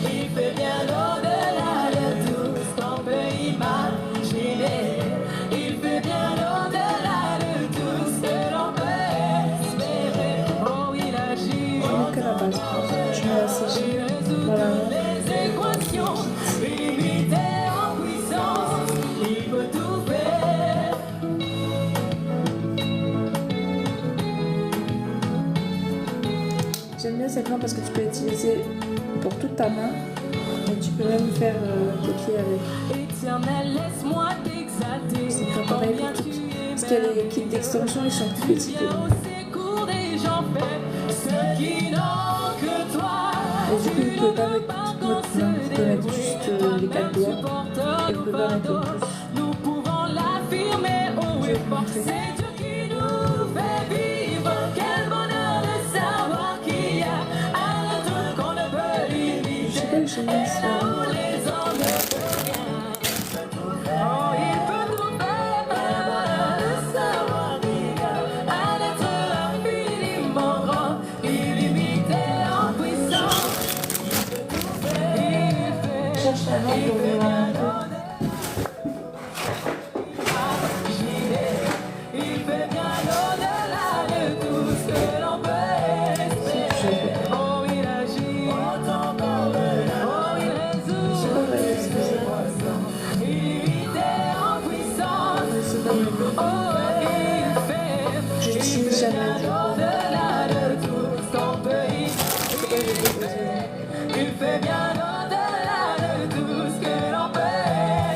il fait bien au-delà de tout ce qu'on peut imaginer. Il fait bien au-delà de tout ce que l'on peut espérer. Oh, il agit. Je mets que la base. Je mets la CG. Voilà. Les équations, illimité en puissance, il peut tout faire. J'aime bien cette main parce que tu peux l'utiliser pour toute ta main. Et tu peux même faire tes pieds avec. Éternel, laisse-moi t'exalter. C'est pas pareil pour tout. Parce qu'il y a les kits d'extension, ils sont plus petits que Au secours des gens faibles, ceux qui n'ont que toi. Et du coup, vous pouvez pas mettre toute votre main. Vous pouvez mettre juste les 4 doigts. Et vous pouvez pas mettre le pouce. Nous pouvons l'affirmer, oh et fort. C'est Dieu qui nous fait vivre. Quel bonheur de savoir qu'il y a un être qu'on ne peut Je limiter. sais pas que j'ai mis ça. Où les hommes ne peuvent rien. Oh, il peut tout faire. Quel bonheur de savoir qu'il y a un être infiniment grand, illimité en puissance. Il peut tout faire. Je cherche la main pour voir un peu. Il fait bien Il fait bien au-delà de tout ce que l'on peut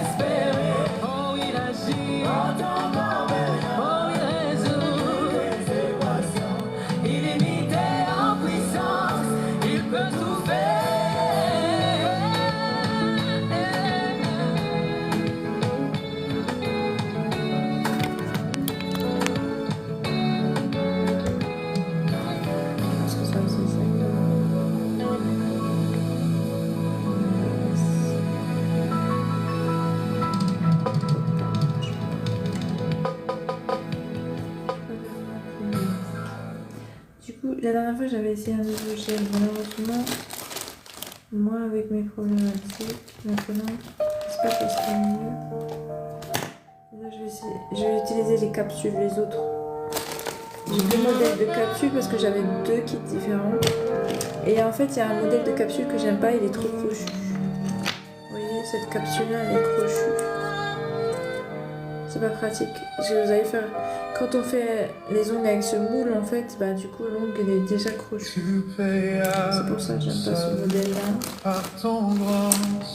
espérer. Oh, il agit en temps merveilleux. Oh, il résout les équations. Illimité en puissance, il peut tout faire. Parce que ça, c'est ça. Du coup, la dernière fois, j'avais essayé un nouveau gel. Malheureusement, moi, avec mes problématiques, maintenant, j'espère que ça sera mieux. Et là, je vais utiliser les capsules, les autres. J'ai deux modèles de capsules parce que j'avais deux kits différents. Et en fait, il y a un modèle de capsule que j'aime pas, il est trop crochu. Vous voyez, cette capsule-là, elle est crochue. C'est pas pratique. Parce que vous allez faire... Quand on fait les ongles avec ce moule, en fait, bah du coup, l'ongle, il est déjà crochu. C'est pour ça que j'aime pas ce modèle-là.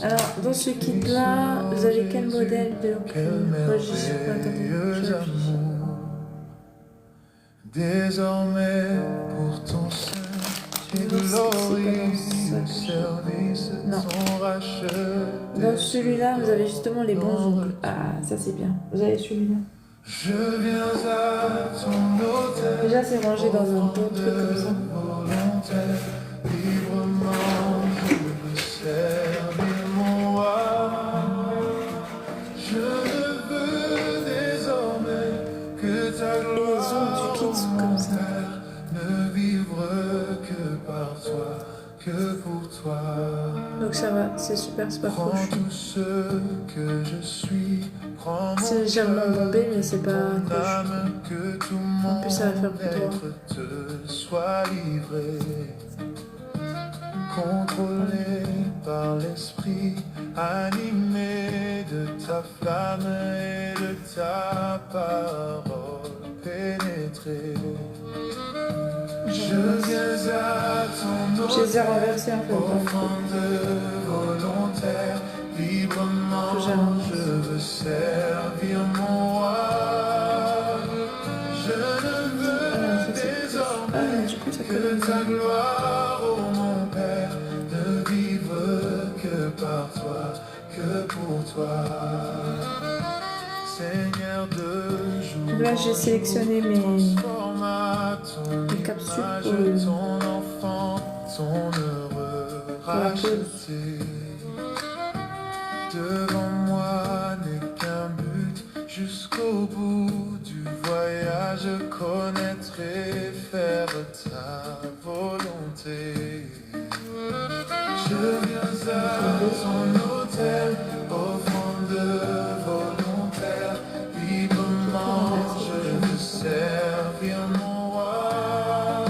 Alors, dans ce kit-là, vous avez quel modèle de registre? Attendez, je réfléchis. Désormais pour ton sein, tu glorieux service sont rachetés. Dans celui-là, vous avez justement les bons ongles. Ah, ça c'est bien. Vous avez celui-là. Je viens à ton hôtel. Déjà, c'est rangé dans un bon truc comme ça. Volontaire, librement, je veux servir mon roi. Je ne veux désormais que ta Et les gloire. ongles du kit sont comme ça. Ne vivre que par toi, que pour toi. Donc ça va, c'est super, c'est pas Prends crochu. tout ce que je suis, prends C'est mon légèrement cœur, bombé, mais c'est pas mon crochu. âme, que tout mon En plus, ça va faire plus droit. être te soit livré. Contrôlé par l'esprit, animé de ta flamme et de ta parole pénétrée. Je viens à ton Je les ai renversés en fait. offrande volontaire, librement, je veux servir mon roi. Je ne veux désormais Du coup, ça que fait... ta gloire, ô mon Père, ne vivre que par toi, que pour toi. Seigneur de jour, Là, j'ai sélectionné mes capsules pour le... ton enfant, ton heureux racheté. Devant moi n'est qu'un but, jusqu'au bout du voyage, je connaîtrai, faire ta volonté. Je viens à ton hôtel, offrande volontaire, librement, je veux servir mon roi.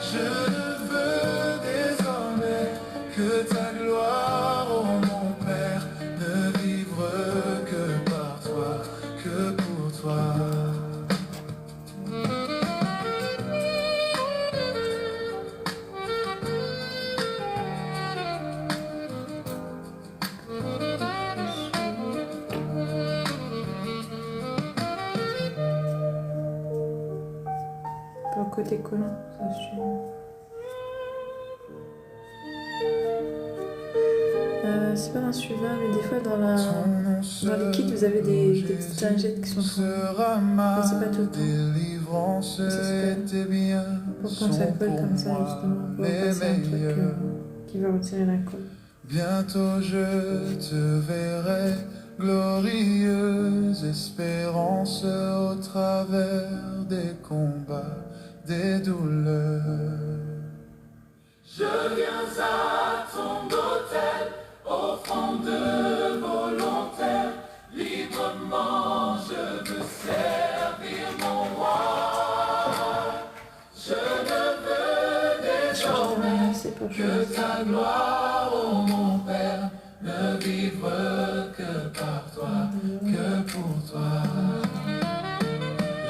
Je ne veux désormais que ta gloire, ô mon Père, ne vivre que par toi, que pour toi. Pour le côté collant, ça suit. C'est pas dans celui-là, mais des fois dans les kits, vous avez des petites lingettes qui sont sera mais ma c'est pas tout le temps. délivrance, Ça, c'est tes biens Pour quand ça sont colle pour comme ça, moi justement, pour les passer un truc meilleurs. qui va retirer la colle. Bientôt je te verrai, glorieuse espérance au travers des combats, des douleurs. Je viens à ton hôtel, offrande volontaire, librement je veux servir mon roi. Je ne veux désormais C'est pour que ta gloire, ô mon Père, ne vivre que par toi, que pour toi.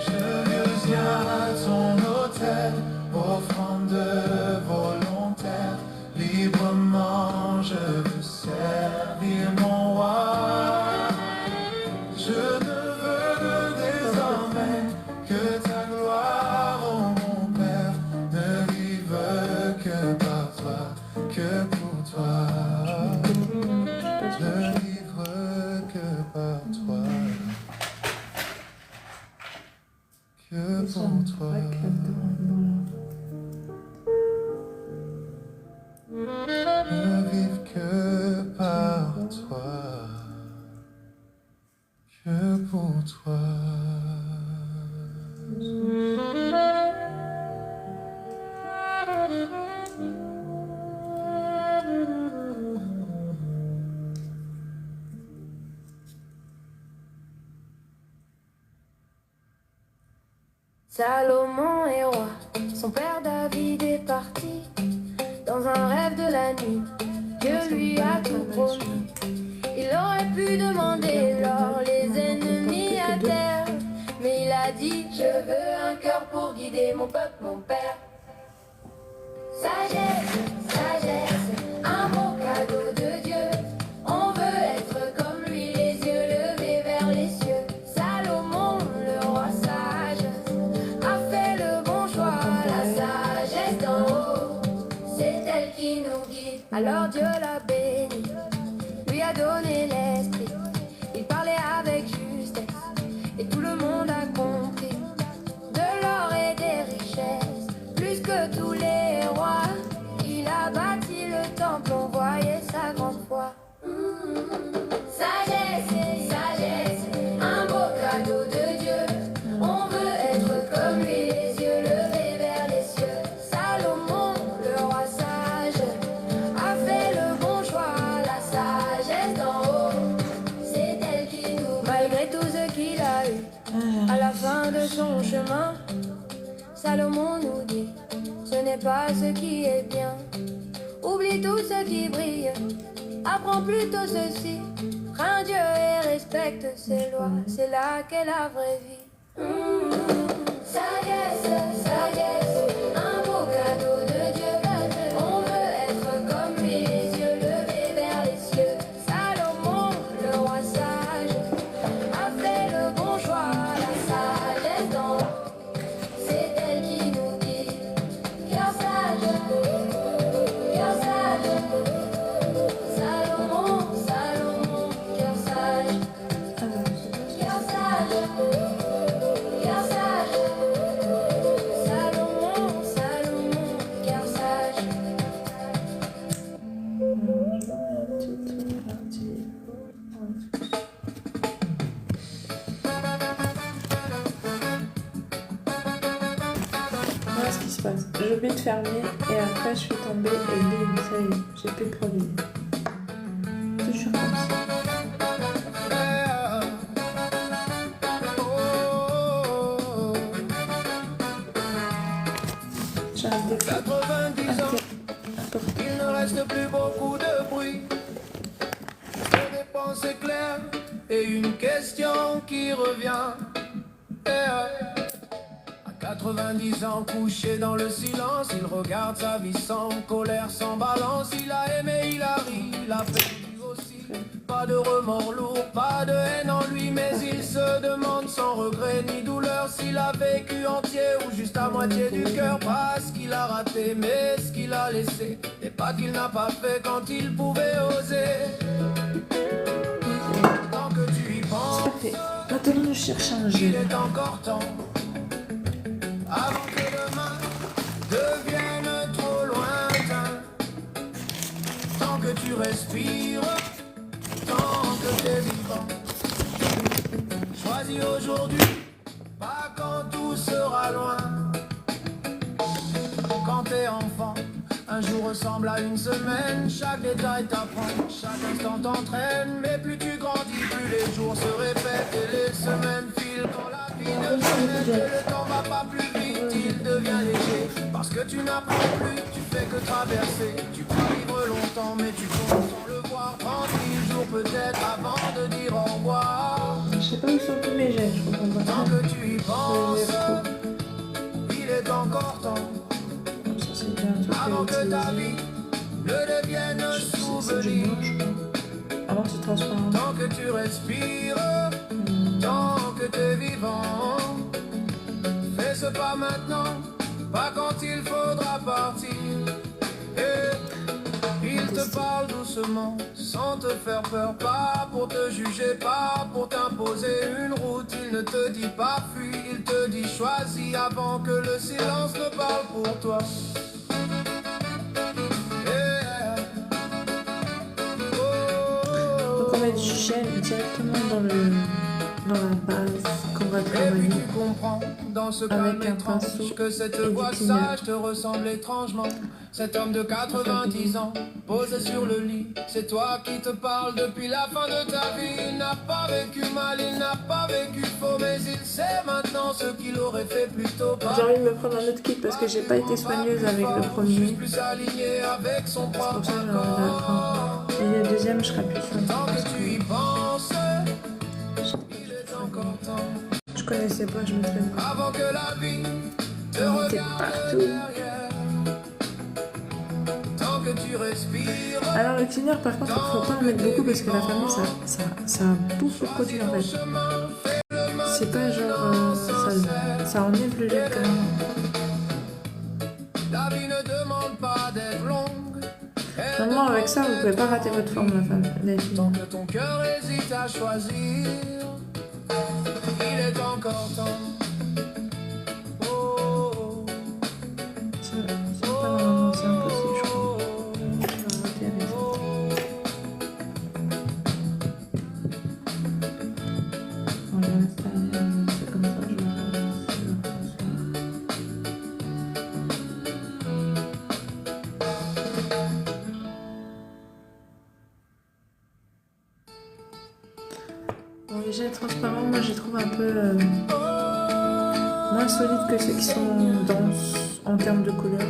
Je viens à ton hôtel, offrande volontaire, que pour toi, ne vivre que par toi, que pour toi. Ne vivre que par toi, que pour toi. Salomon est roi, son père David est parti dans un rêve de la nuit. Dieu lui a tout promis. Il aurait pu demander l'or, les ennemis à terre, mais il a dit je veux un cœur pour guider mon peuple, mon père. Sagesse, sagesse, un beau cadeau de Dieu. On veut être comme lui, les yeux levés vers les cieux. Salomon, le roi sage, a fait le bon choix. La sagesse d'en haut, c'est elle qui nous guide. Alors Dieu l'a béni, lui a donné l'esprit. Il parlait avec justesse et tout le monde a compris. De l'or et des richesses, plus que tous les rois. Il a bâti le temple, on voyait sa grande foi. Sagesse, sagesse, un beau cadeau de Dieu. On veut être comme lui, les yeux levés vers les cieux. Salomon, le roi sage, a fait le bon choix. La sagesse d'en haut, c'est elle qui nous. Malgré tout ce qu'il a eu, à la fin de son chemin, Salomon nous dit, ce n'est pas ce qui est bien. Oublie tout ce qui brille, apprends plutôt ceci. Crains Dieu et respecte ses lois, c'est là qu'est la vraie vie. Sagesse, sagesse, un beau cadeau de Dieu. On veut être comme lui, les yeux levés vers les cieux. Salomon, le roi sage, a fait le bon choix. La sagesse d'en haut, c'est elle qui nous guide. Cœur sage, cœur sage. Salomon, Salomon, cœur sage. Cœur sage, cœur sage. Salomon, Salomon, cœur sage. Voilà ce qui se passe. Je vais te fermer et après je suis tombée et boum, ça y est, j'ai plus de produit. Toujours comme ça. J'ai un défaut. 90 ans, il ne reste plus beaucoup de bruit. Des pensées claires et une question qui revient. À 90 ans, couché dans le silence, il regarde sa vie sans colère, sans balance. Il a aimé, il a ri, il a perdu aussi. Pas de remords lourds, pas de haine en lui, mais il se demande sans regret ni douleur s'il a vécu entier ou juste à moitié du cœur. Pas ce qu'il a raté, mais ce qu'il a laissé, et pas qu'il n'a pas fait quand il pouvait oser. Tant que tu y penses, Parfait. Maintenant je cherche un il jeu. est encore temps avant que demain devienne trop lointain. Tant que tu respires, tant que t'es vivant, choisis aujourd'hui, pas quand tout sera loin. Quand t'es enfant, un jour ressemble à une semaine. Chaque détail t'apprend, chaque instant t'entraîne. Mais plus tu grandis, plus les jours se répètent et les semaines filent. Quand la vie ne s'arrête, le temps va pas plus vite, il devient léger. Parce que tu n'apprends plus, tu fais que traverser. Tu peux vivre longtemps, mais tu comptes sans le voir. 38 jours peut-être avant de dire au revoir. Je sais pas où sont tous mes gènes, je comprends pas. Tant que tu y penses, il est encore temps. Ça c'est bien un truc Avant à que ta utiliser. vie ne devienne souvenir. Avant que tu transformes. Tant que tu respires, tant que t'es vivant, fais ce pas maintenant, pas quand il faudra partir. Et lentement, sans te faire peur, pas pour te juger, pas pour t'imposer une route. Il ne te dit pas fuis, il te dit choisis avant que le silence ne parle pour toi. Yeah. Donc on met du gel directement dans la base qu'on va Et puis travailler. tu comprends dans ce Avec calme un pinceau étrange que cette et du voix cleaner. sage te ressemble étrangement. Cet homme de 90 ans posé sur le lit, c'est toi qui te parle depuis la fin de ta vie. Il n'a pas vécu mal, il n'a pas vécu faux, mais il sait maintenant ce qu'il aurait fait plus tôt. J'ai envie de me prendre un autre kit parce que j'ai pas été soigneuse avec le premier. Plus aligné avec son C'est pour propre ça que j'ai envie de la prendre. Et le deuxième, je serai plus soigneuse. Tant Parce que tu y que penses, il est encore temps. je connaissais pas, je me traîne pas. Avant que la vie te J'en étais regarde partout. derrière. Tant que tu respires, Alors le cleaner, par contre, il faut pas en mettre beaucoup parce que la famille, ça bouffe le produit en fait. C'est pas genre... ça enlève le lait quand même. la vie ne demande pas d'être longue. Normalement, avec ça, vous pouvez pas rater votre forme, la femme. Les filles. Tant que ton cœur hésite à choisir, il est encore temps. Oh, C'est pas normalement, c'est impossible, je crois. oh, Je vais rater avec ça. On va installer c'est comme ça, je vais faire Bon, les gels transparents, moi je les trouve un peu moins solides que ceux qui sont denses en termes de couleur.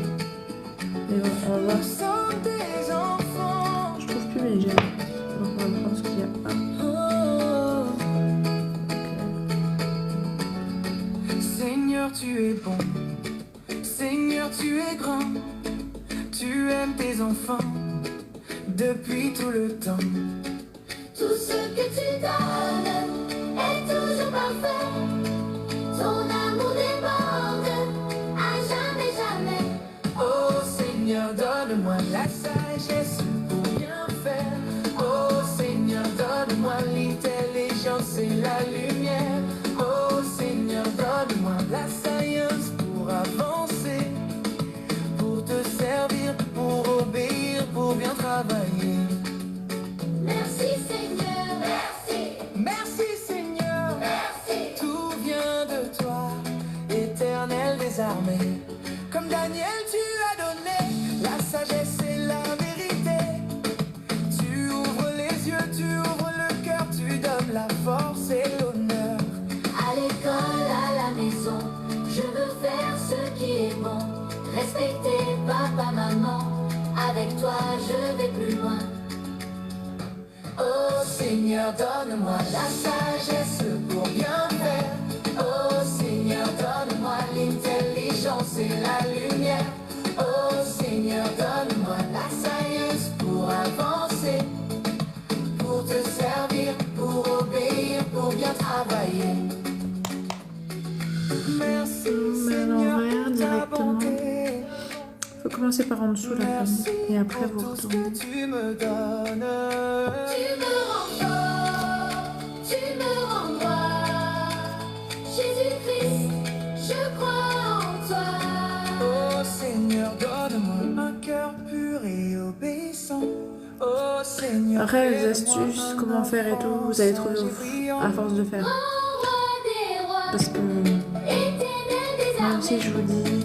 Mais bon, on va voir. nous sommes des enfants. Je trouve plus mes gels. Donc on va prendre ce qu'il y a. Seigneur, tu es bon. Seigneur, tu es grand. Tu aimes tes enfants depuis tout le temps. Tout ce que tu donnes est toujours parfait. Ton amour déborde à jamais, jamais. Oh Seigneur, donne-moi la sagesse pour bien faire. Oh Seigneur, donne-moi l'intelligence et la lumière. Oh Seigneur, donne-moi la science pour avancer, pour te servir, pour obéir, pour bien travailler. Merci Seigneur, merci, Merci Seigneur, merci. tout vient de toi, éternel des armées. Comme Daniel, tu as donné la sagesse et la vérité. Tu ouvres les yeux, tu ouvres le cœur, tu donnes la force et l'honneur. À l'école, à la maison, je veux faire ce qui est bon. Respecter papa, maman. Avec toi, je vais plus loin. Oh Seigneur, donne-moi la sagesse pour bien faire. Oh Seigneur, donne-moi l'intelligence et la lumière. Oh Seigneur, donne-moi la science pour avancer, pour te servir, pour obéir, pour bien travailler. Merci Mais à Seigneur l'envers, pour ta directement. bonté. Faut commencer par en dessous la Merci famille. Et après pour vous tout ce retournez. que tu me donnes. Tu me rends fort, tu me rends droit. Jésus-Christ, je crois en toi. Oh Seigneur, donne-moi un cœur pur et obéissant. Oh Seigneur, Après, les fais-moi astuces, un comment faire et tout, vous allez trouver enfant à brillant. force de faire. Roi des rois, Parce que éternel des même si armées. je vous dis,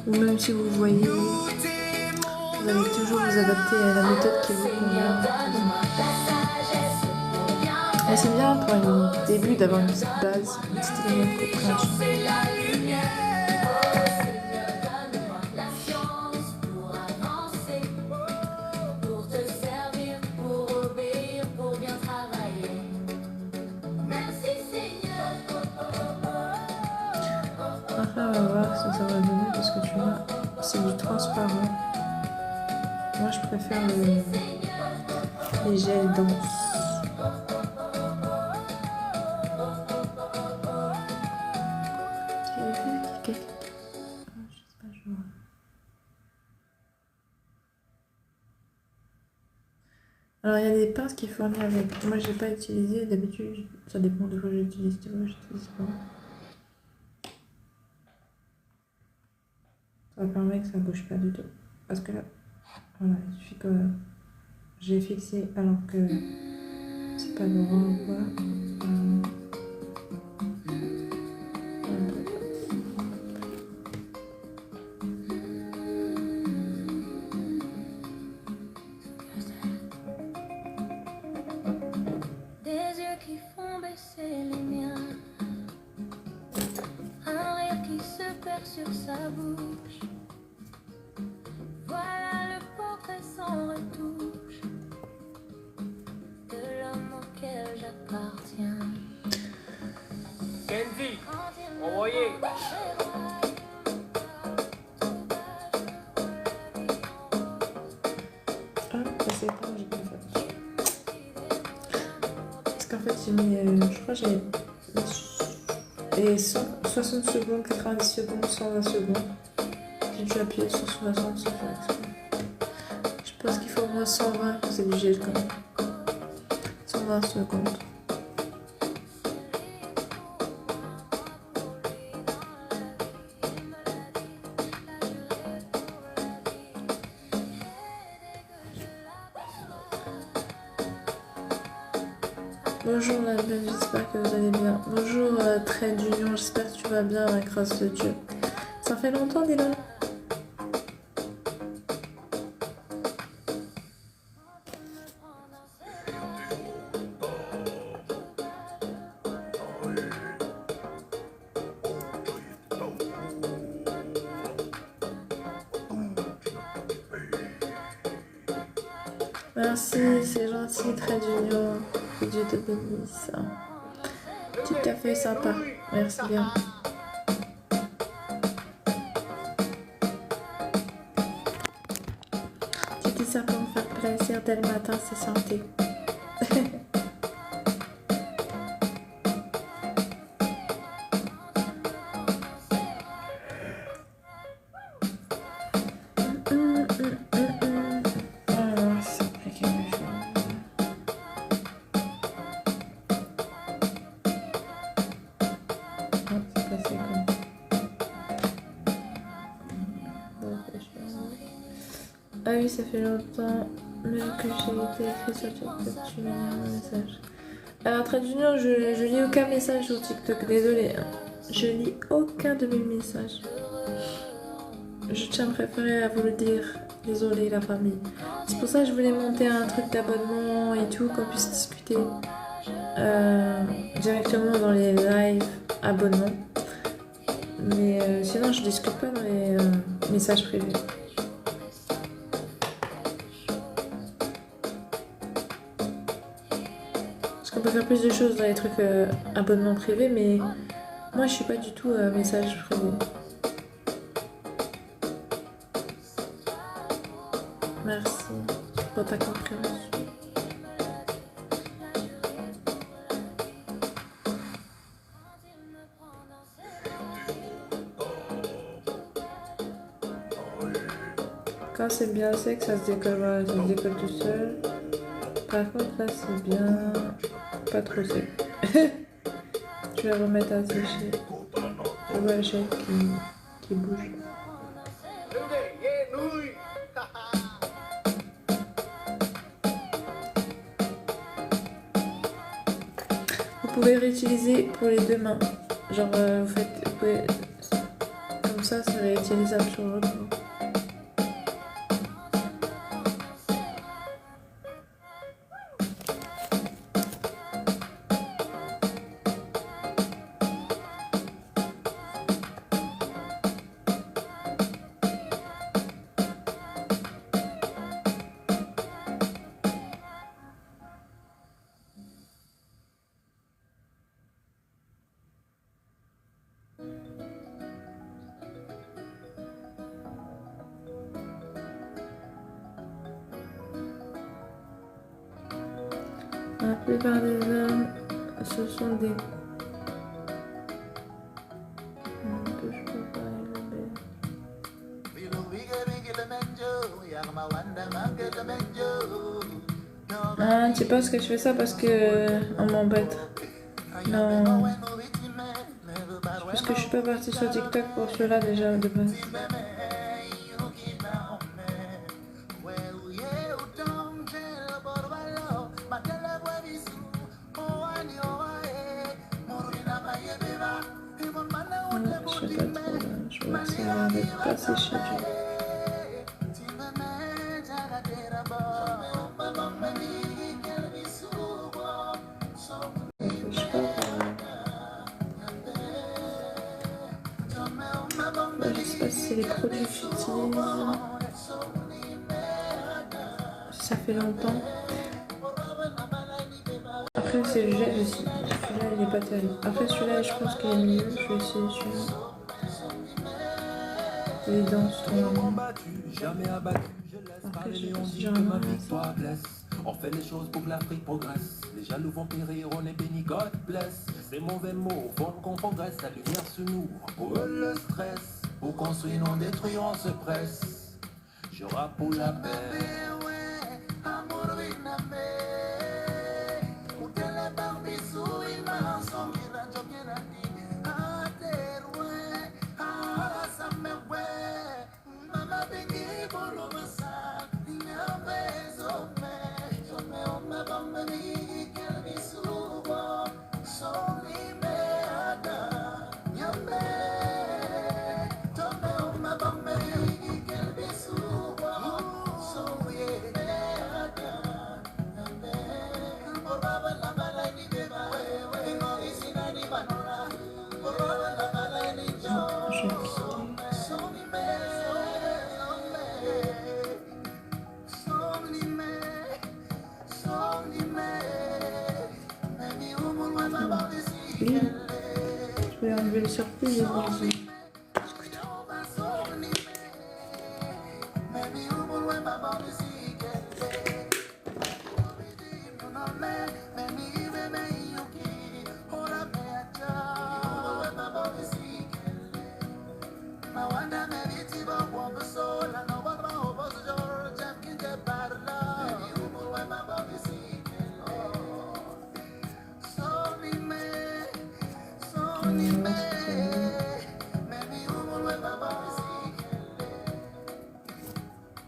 ou même si vous voyez, Nous vous t'aimons, allez toujours vous adapter à la méthode qui vous Seigneur, convient. donne-moi la sagesse pour bien Mais c'est bien pour un début d'avoir une petite base, une petite ligne de compréhension. c'est la lumière. Seigneur, donne-moi la science pour avancer, pour te servir, pour obéir, pour bien travailler. Merci Seigneur. Après, on va voir ce que ça va donner parce que tu vois, c'est du transparent. Moi, je préfère les gels denses. Je sais pas, je vois. Alors il y a des pinces qui fournissent avec. Moi j'ai pas utilisé, d'habitude ça dépend de quoi j'utilise, tu vois, j'utilise pas. Ça permet que ça bouge pas du tout. Parce que là, voilà, il suffit que j'ai fixé alors que c'est pas droit ou quoi. Des yeux qui font baisser les miens, un rire qui se perd sur sa bouche. Voilà le portrait sans retouche de l'homme auquel j'appartiens. Kenzie, Quand il me envoyé. prend dans ses bras, Ah, ça c'est pas, j'ai pas fait. Parce qu'en fait j'ai mis, je crois que j'ai et 60 secondes, 90 secondes, 120 secondes. J'ai dû appuyer sur 60 sans faire exprès. Je pense qu'il faut au moins 120 quand c'est du gel quand même. 120 secondes. Bonjour la belle, j'espère que vous allez bien. Bonjour Trait d'Union, j'espère que tu vas bien, la grâce de Dieu. Ça fait longtemps, dis donc. Merci, c'est gentil, Trait d'Union. Que Dieu te bénisse. Petit café sympa. Merci bien. Tu dis ça pour me faire plaisir dès le matin, c'est santé. Ah oui, ça fait longtemps même que j'ai été écrit sur TikTok, tu m'as mis un message. Alors, Trait d'Union, je lis aucun message sur TikTok, désolé. Hein. Je lis aucun de mes messages. Je tiens à préférer à vous le dire. Désolée la famille. C'est pour ça que je voulais monter un truc d'abonnement et tout, qu'on puisse discuter directement dans les lives abonnements. Mais sinon, je discute pas dans les messages privés. On peut faire plus de choses dans les trucs abonnements privés, mais moi je suis pas du tout message privé. Merci pour ta compréhension. Quand c'est bien sec, ça se décolle, voilà, ça se décolle tout seul. Par contre là c'est bien pas trop sec. Je vais remettre à sécher. Je vois le gel qui bouge. Vous pouvez réutiliser pour les deux mains. Genre vous pouvez comme ça c'est réutilisable sur l'autre main. La plupart des hommes, ce sont des... que je peux pas élever. Ah, Ah, tu penses que je fais ça parce que on m'embête? Non. Parce que je suis pas partie sur TikTok pour cela déjà de base. Je sais pas trop là. Je vois que ça a l'air d'être pas séché du tout. Je sais pas. Bah, je sais pas si c'est les produits que j'utilise. Si ça fait longtemps. Après c'est le gel aussi. Celui-là il est pas terrible. Après celui-là je pense qu'il est mieux. Je vais essayer celui-là. Les dents sont... Jamais abattu, je laisse Après parler je sais les pas on si dit j'ai que ma un... victoire blesse. On fait les choses pour que l'Afrique progresse. Les jaloux vont périr, on est béni, God bless. Ces mauvais mots font qu'on progresse. La lumière sur nous, pour eux le stress. Pour construire, non détruire, on se presse. Je rappe pour la paix. Je vais enlever le surplus et les...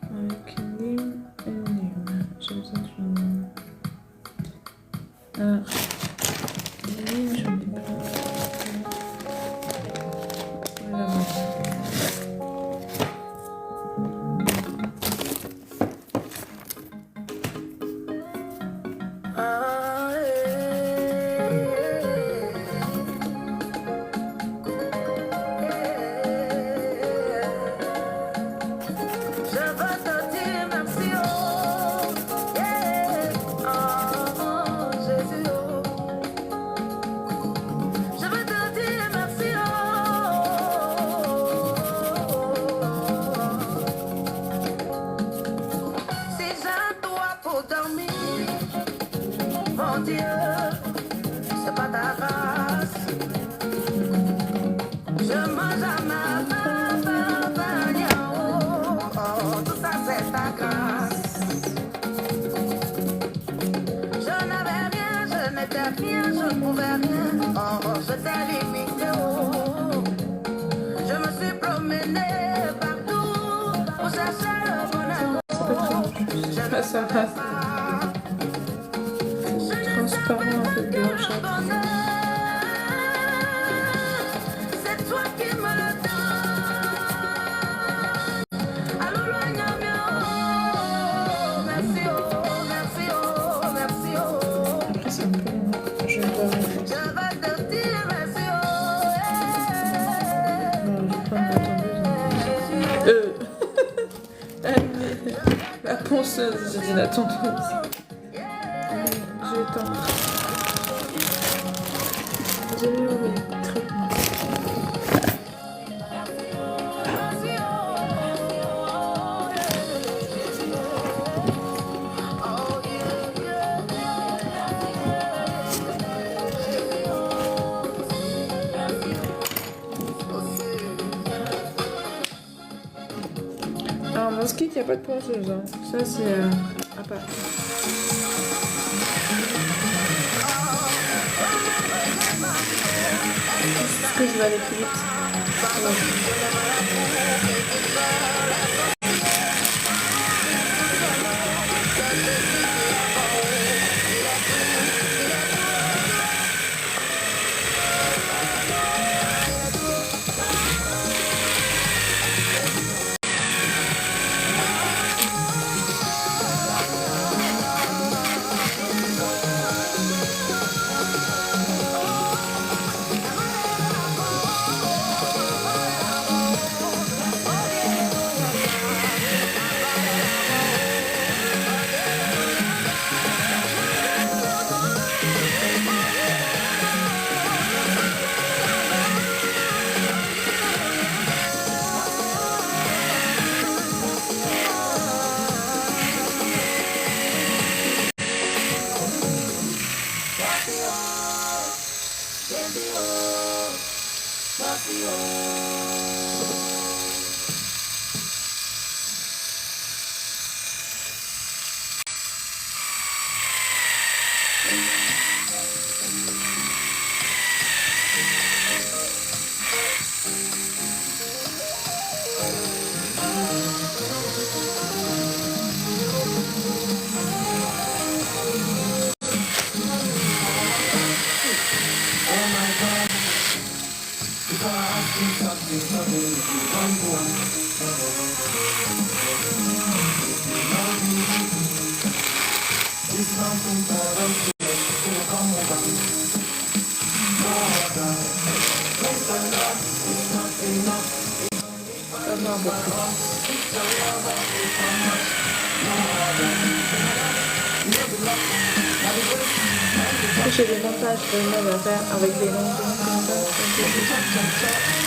Avec une lime et une lime. J'ai besoin d'une lime. Alors, des limes, j'en ai pas. Voilà. Ça va, transparent, un peu blanchâtre. C'est toi qui me le donnes. Allô, merci, oh, merci, oh, merci, oh. Après, c'est un peu long. Je vais voir. Je vais te dire merci, oh, Bon, je vais prendre la tondeuse. La ponceuse, j'ai dit la tondeuse. Allez, je tente. J'ai mis au traitement. Alors, dans ce kit, il n'y a pas de ponceuse. Hein. Ça, c'est à part. Est-ce que je vais aller plus vite? Ouais. Non, un peu plus. J'ai des montages de mode à faire avec des longs comme ça.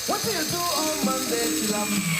What do you do on Monday till I'm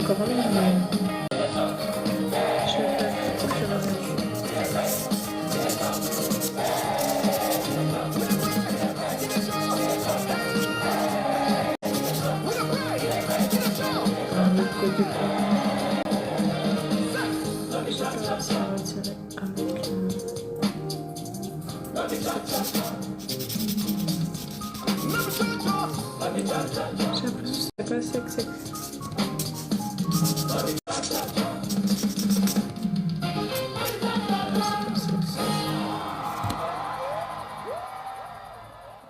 encore un, mais je vais faire au fur et à mesure. Un autre côté de je vais faire ça à retirer avec j'ai l'impression que c'est pas assez que c'est.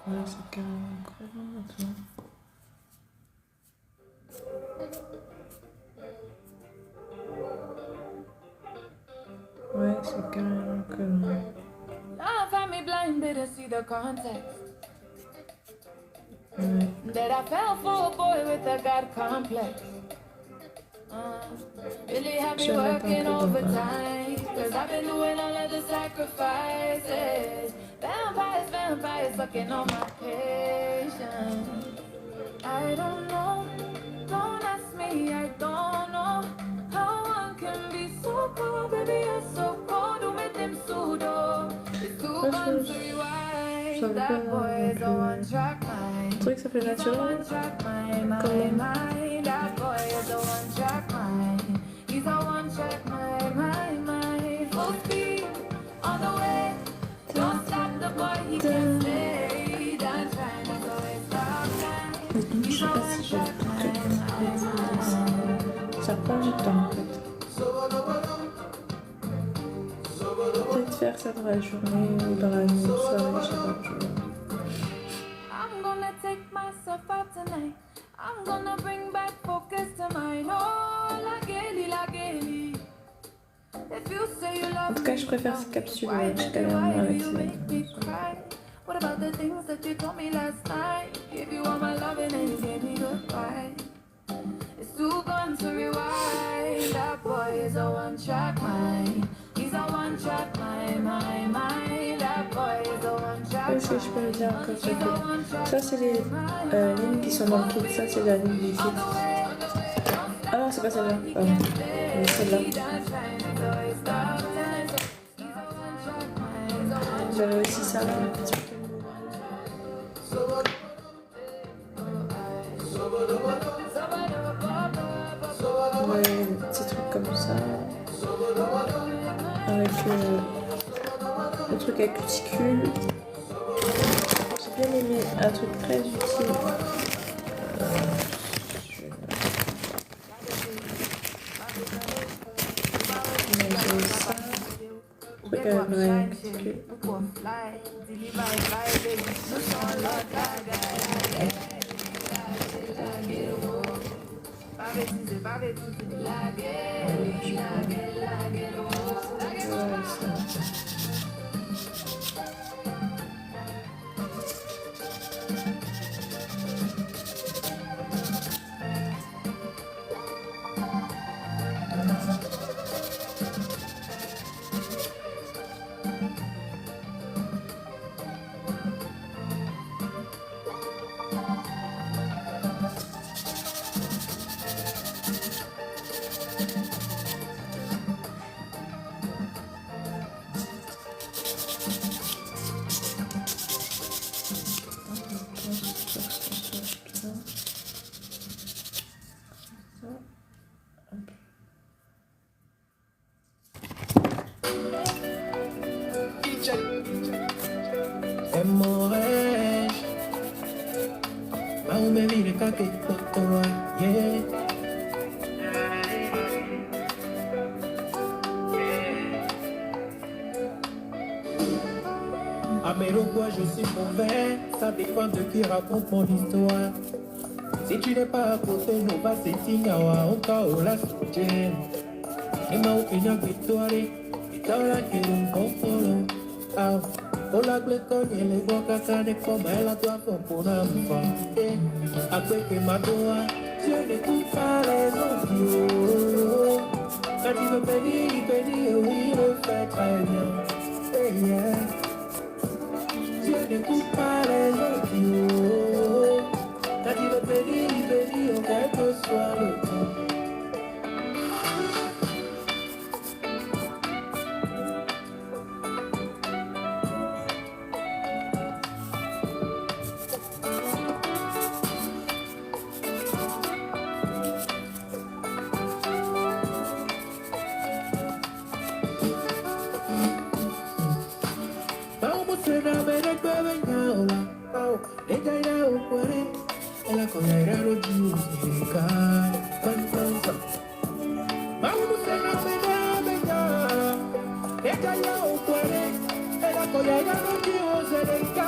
Ouais, c'est carrément crevant maintenant. Ouais, c'est carrément crevant. I find me blinded to see the context. Ouais. That I fell for a boy with a God complex. Really have me Je vais mettre un working peu overtime. Cause I've been doing all of the sacrifices. Vampires, vampires sucking on my patience. I don't know, don't ask me, I don't know. How one can be so cold, baby, you're so cold. Who made them pseudo? It's too fun to rewind. That boy is a one-track mind. C'est vrai que ça fait He's a naturel. one-track mind, Comment? mind. That boy is a one-track mind. He's a one-track mind. Full speed on the way. Don't stop the boy, he can stay. Don't try not to waste our time. Mais donc, je sais pas si je vais tout ça prend du temps en fait. Peut-être faire ça dans la journée ou dans la nuit, soirée, je sais pas. I'm gonna take myself out tonight. I'm gonna bring back focus to mine. Oh, la Geli. If you say you love En tout cas, je préfère ces capsules jusqu'à la why do avec you make me cry? What about the things that you told me last night? Give you all my loving and you gave me goodbye. It's too gone to rewind. That boy is a one-track mind. He's a one-track mind. That boy is a one-track mind. Est-ce que je peux le dire encore s'il te plaît? Ça, c'est les lignes qui sont dans le kit. Ça, c'est la ligne du kit. Ah non, c'est pas celle-là. Pardon. Mais celle-là. J'avais aussi ça là. Ouais, des petits trucs comme ça. Avec le truc à cuticule. J'ai bien aimé un truc très utile. J'ai ça. Truc avec ma cuticule. Amore, ma me viene kake kokoa, yeah. Améro-quoi, je suis mauvais, ça dépend de qui raconte mon histoire. Si tu n'es pas à côté, nous va s'étignawa, au cas où la soutien. Et ma opinion victoire, et t'as la gueule, confort. Ah, pour la gléconne, et les bois cacanes, comme elle a toi pour un enfant. Et après que ma doigt, je n'écoute pas les autres. Quand tu veux bénir, oui, le fait très bien. Hey, yeah. Je n'écoute pas les autres. Quand tu veux bénir, quel que soit le temps. ela koyera lo jiuka pantansa Mamu sena mena mena Eka ya ukwere ela koyera lo jiuka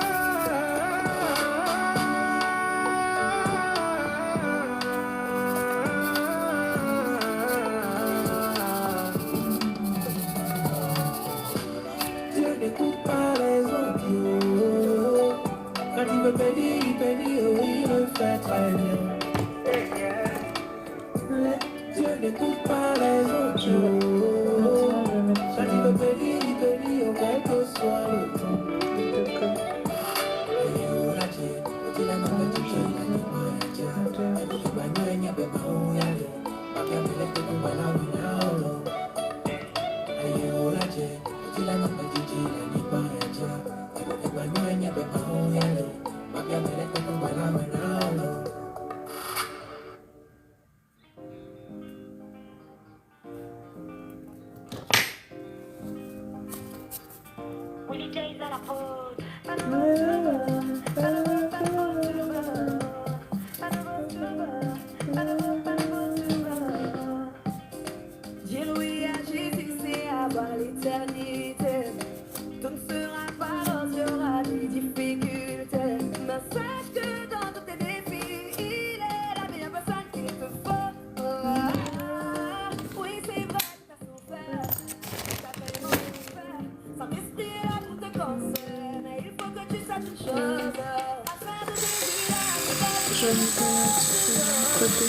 Dieu n'écoute pas les autres. Quand il veut bénir, oh, il le fait très bien. Dieu n'écoute pas les autres. Quand il veut bénir, oh, quel que soit le temps. Dire oui à Jésus, c'est avoir l'éternité. Tout ne sera pas rose, il y aura des difficultés. Mais sache que dans tous tes défis, il est la meilleure personne qu'il te faut. Oui, c'est vrai que t'as souffert, t'as tellement souffert. Son esprit est là pour te consoler, mais il faut que tu saches une chose. Afin de Jésus, là, c'est pas Je vais mettre de côté.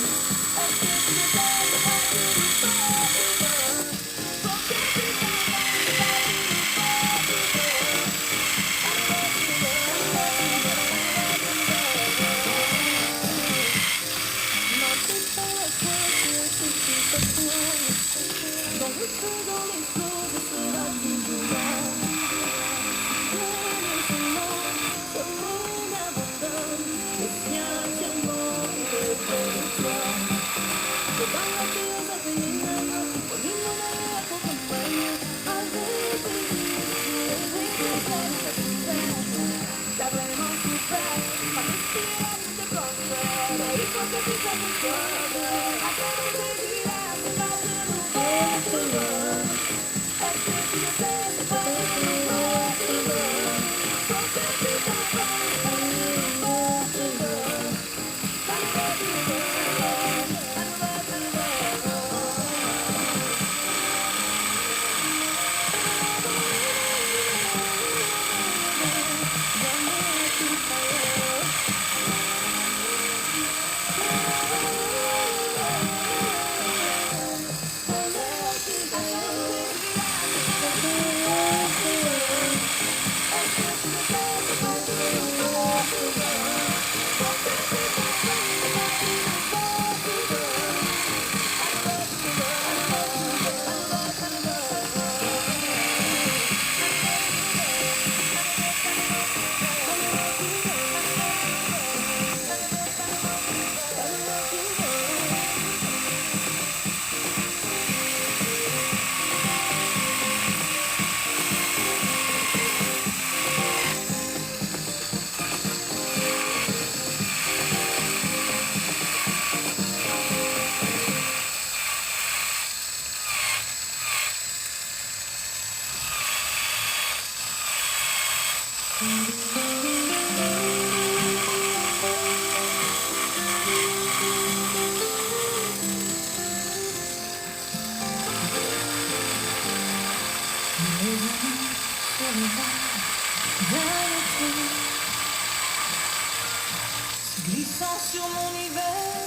Glissant sur mon hiver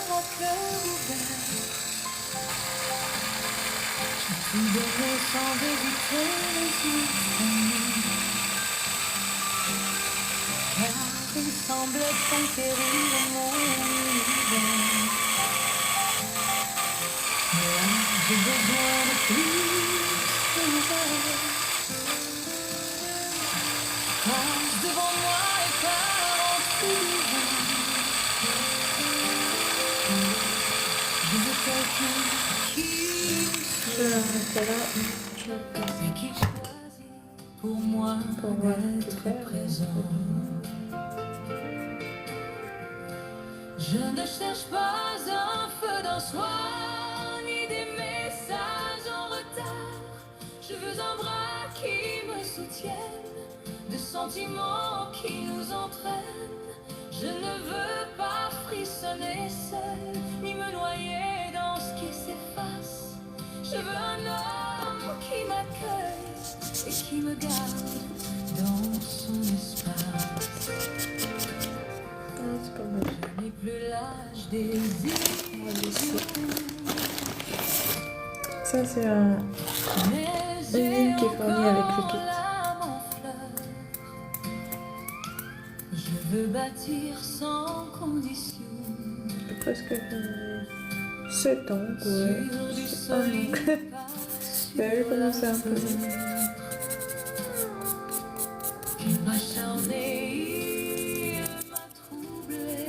au cœur ouvert, j'ai tout donné sans hésiter les yeux fermés. Car il semblait conquérir mon univers. Mais là, j'ai besoin de plus de nouvelles. Passe devant moi et parle tout. Je veux quelqu'un qui Je vais arrêter là. Je vais passer. et qui choisit pour moi moi d'être d'être présent. Je ne cherche pas un feu d'un soir, ni des messages en retard. Je veux un bras qui me soutienne, de sentiments qui nous entraînent. Je ne veux pas frissonner seul, ni me noyer dans ce qui s'efface. Je veux un homme qui m'accueille et qui me garde dans son espace. C'est pas mal. Je n'ai plus l'âge des illusions. Ça, c'est un ligne qui est fourni avec le kit. Je veux bâtir sans condition. J'ai presque 7 ans, ouais. Sur du C'est un an. solide Bah oui, comment c'est un peu. Il m'a charmé, il m'a troublé.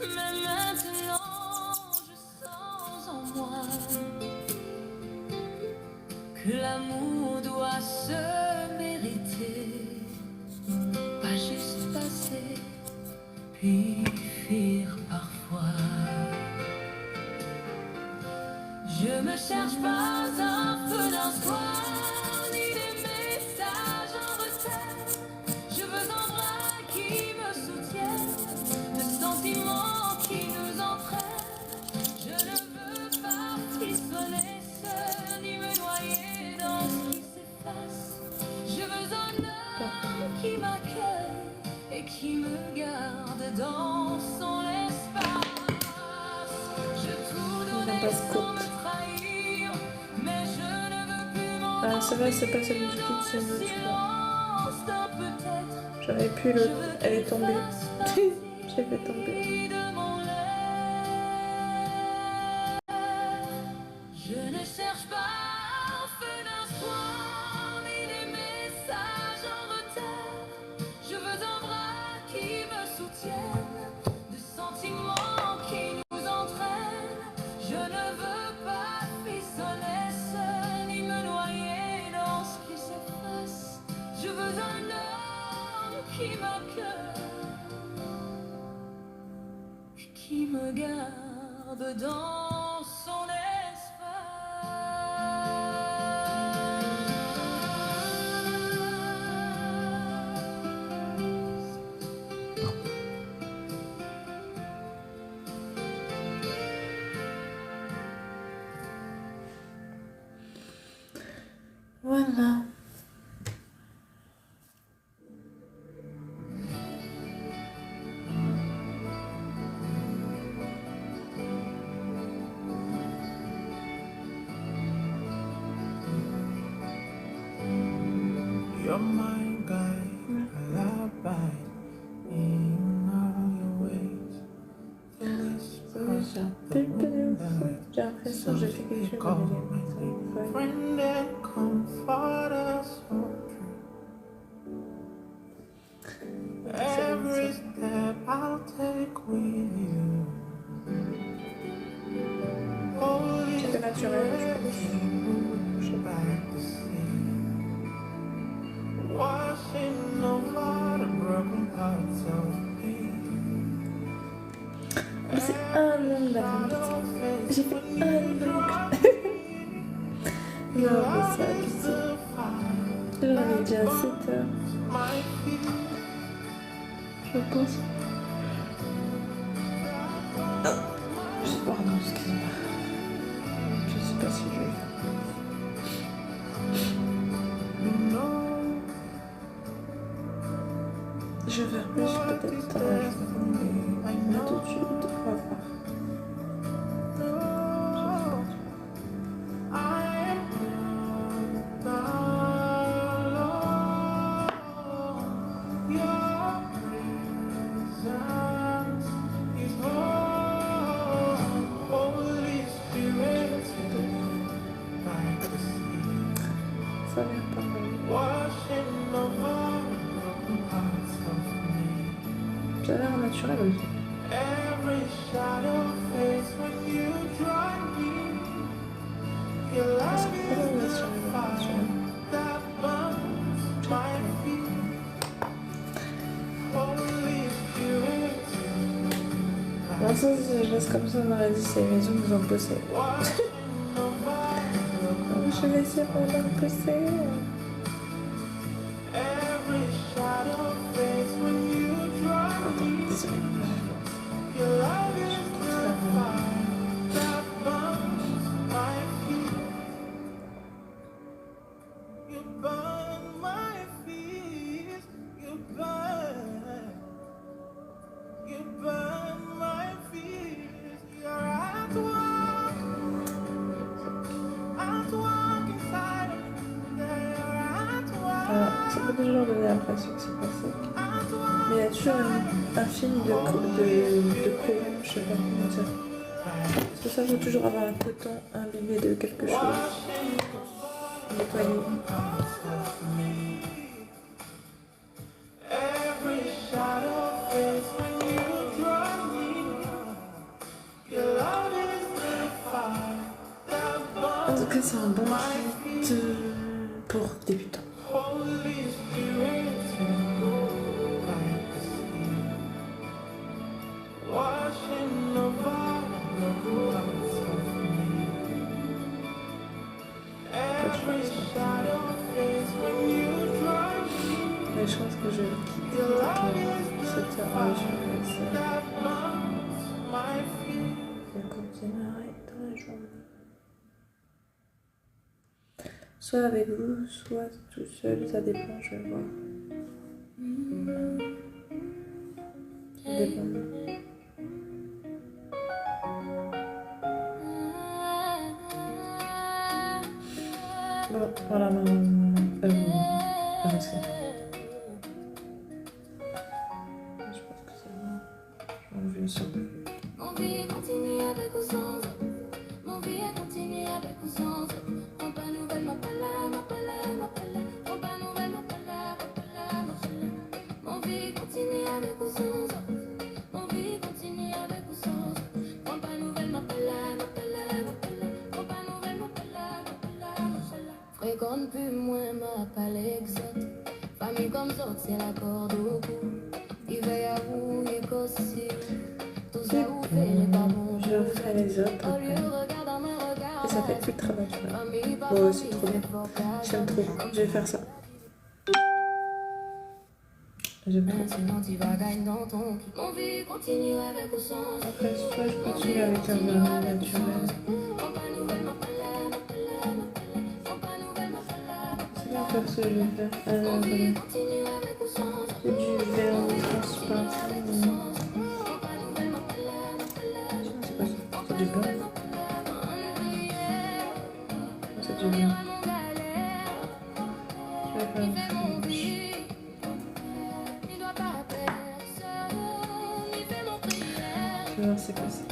Mais maintenant je sens en moi que l'amour doit se mériter, pas juste passer, puis fuir parfois. Je me cherche pas un feu d'un soir, ni des messages en retard. Je veux un bras qui me soutienne, de sentiments qui nous entraînent. Je ne veux pas frissonner seul, ni me noyer dans ce qui s'efface. Je veux un homme qui m'accueille et qui me garde dans son espace. Je tout donner sans me trahir, mais je ne veux plus m'en Ah, ça va, c'est pas celle du kit, c'est une autre. silence d'un peut-être. J'avais plus l'autre, elle est tombée. J'ai fait tomber. De mon lait. Je ne cherche pas un feu d'un soir, ni des messages en retard. Je veux un bras qui me soutienne, de sentiments qui nous entraînent. Je ne veux pas frissonner seul, ni me noyer dans ce qui s'efface. Je veux un homme qui m'accueille et qui me garde dans son espace. Voilà. You're my guide, a lullaby in all your ways. The whispers J'ai un of the peu de moonlight, J'ai l'impression que j'ai fait quelque chose call avec my les name. feuilles. Friend and comforter, so true. Every step I'll take with you. Holy C'était naturel, je pense. Spirit, back to sea. Washing over the broken parts of me. Mais c'est un ongle avant. J'ai fait un ongle. Non, mais c'est abusé. Là, on est déjà à 7 heures. Je pense. Pardon, excusez-moi. Je sais pas si je vais faire. Je vais faire plus peut-être dans la journée. Là tout de suite, on va voir. Ça a l'air pas mal. Ça a l'air naturel aussi. Every shadow fades when you join me. Your love is the fire that burns my feet. Holy Spirit. Ça, je laisse comme ça, on aurait dit c'est une maison que vous en possèdez. Je vais essayer pour en posséder. Alors, ça peut toujours donner l'impression que c'est pas sec. Mais il y a toujours un film de coton, je sais pas comment dire. Parce que ça veut toujours avoir un coton imbibé de quelque chose. Nettoyer. En tout cas, c'est un bon kit pour débutants. Mais je pense que je vais quitter cette heure. Je continuerai dans la journée. Soit avec vous, soit tout seul, ça dépend, je vais voir. Ça dépend. Bon, voilà, Alexia. Je pense que c'est bon. Je vais enlever le son. Mon vie continue avec ou sans eux. Mon vie continue avec ou sans eux. Prends pas nouvelle, m'appelle. Prends pas nouvelle, m'appelle. Mon vie continue avec ou sans eux. Mon vie continue avec ou sans eux. Prends pas nouvelle, m'appelle. Prends pas nouvelle, m'appelle. Fréquente plus moins, m'appelle exote. Famille comme autres, c'est la corde au cou. Il veille à vous, il cossi. Tout ça vous fait les babons. Je referai les autres après. Et ça fait plus de travail, tu vois. Bon, c'est trop bien. J'aime trop. Je vais faire ça. J'aime trop. Mon vie continue avec ou sans. Après, soit je continue avec un vernis naturel. C'est bien faire ce que je vais faire. Voilà. C'est du vernis transparent. C'est quoi ça? C'est du blanc? C'est du blanc. Je vais faire une tranche. Je vais voir c'est quoi ça.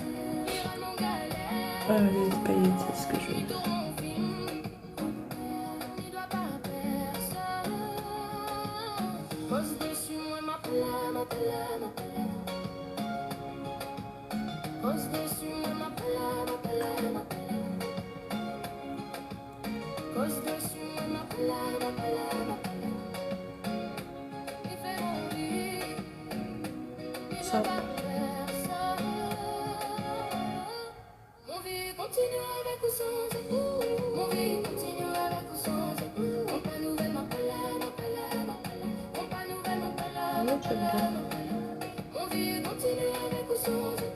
Ah, les paillettes, c'est ce que je veux. Ça. Mon vie continue avec ou sans eux. Mon vie continue avec ou sans eux. On pas nouvelle, m'appelle. On pas nouvelle, Ouais, j'aime bien. mon vie continue avec ou sans eux.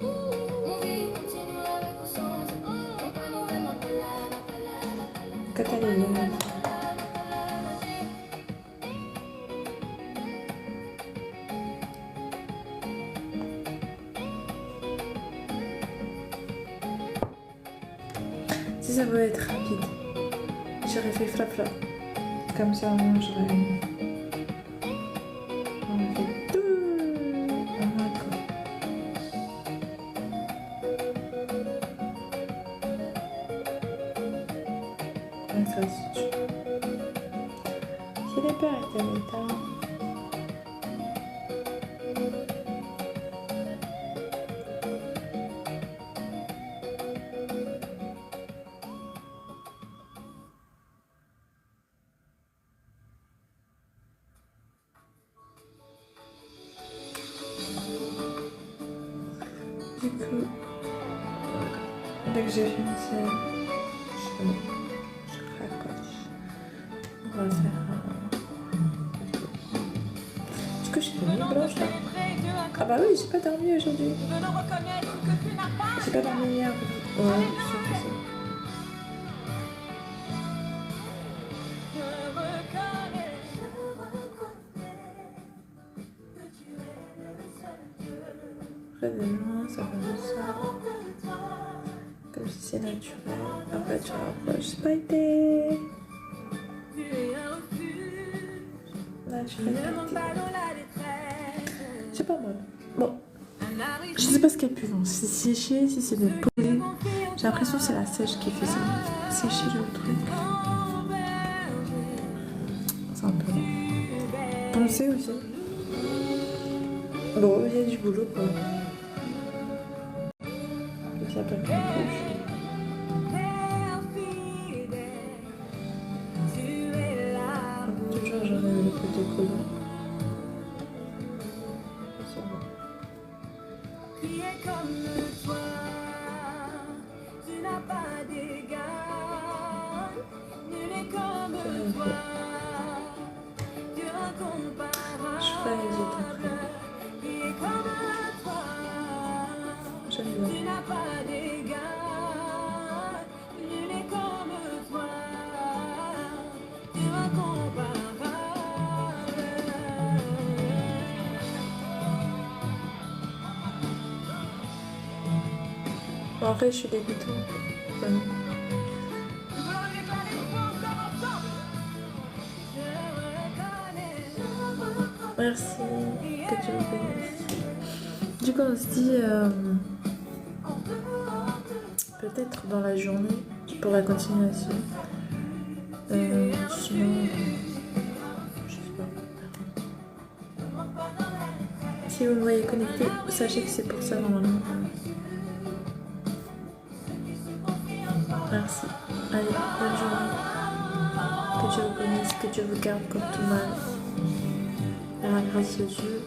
Mon vie continue avec ou sans eux. On pas nouvelle, m'appelle. Catalina. Si ça veut être rapide, j'aurais fait flap. Comme ça, moi, j'aurais. On a fait tout. On a quoi. Un classique. Si les pères étaient métal. Du coup, Dès que j'ai fini, je raccroche. On va le faire. Est-ce que j'ai des nuits blanches là? Ah bah oui, j'ai pas dormi aujourd'hui. J'ai pas dormi hier. Ouais, je suis sûre que c'est. Près de loin, ça fait ça. Comme si c'est naturel. Après, tu rapproches. C'est pas été. Naturel. C'est pas mal. Bon. Je sais pas ce qu'il y a de plus long. Si c'est séché, si c'est de poser. J'ai l'impression que c'est la sèche qui fait ça. Sécher le truc. C'est un peu long. Penser aussi. Bon, il y a du boulot quoi. Ça s'appelle une couche. Toujours j'en ai le côté collant. C'est bon. Qui est comme toi, tu n'as pas d'égal, nul n'est comme toi, tu incomparable. Je ferai les autres après. Qui est comme toi, J'aime tu bien. n'as pas d'égal, nul n'est comme toi, tu incomparable. Bon, après, je suis dégoûtante. Vraiment. Merci, que tu me bénisses. Du coup, on se dit, peut-être dans la journée, je pourrais continuer là-dessus. Sinon, je sais pas. Si vous me voyez connecté, sachez que c'est pour ça normalement. Merci. Allez, bonne journée. Que Dieu vous bénisse, que Dieu vous garde comme tout mal. Par la grâce de Dieu.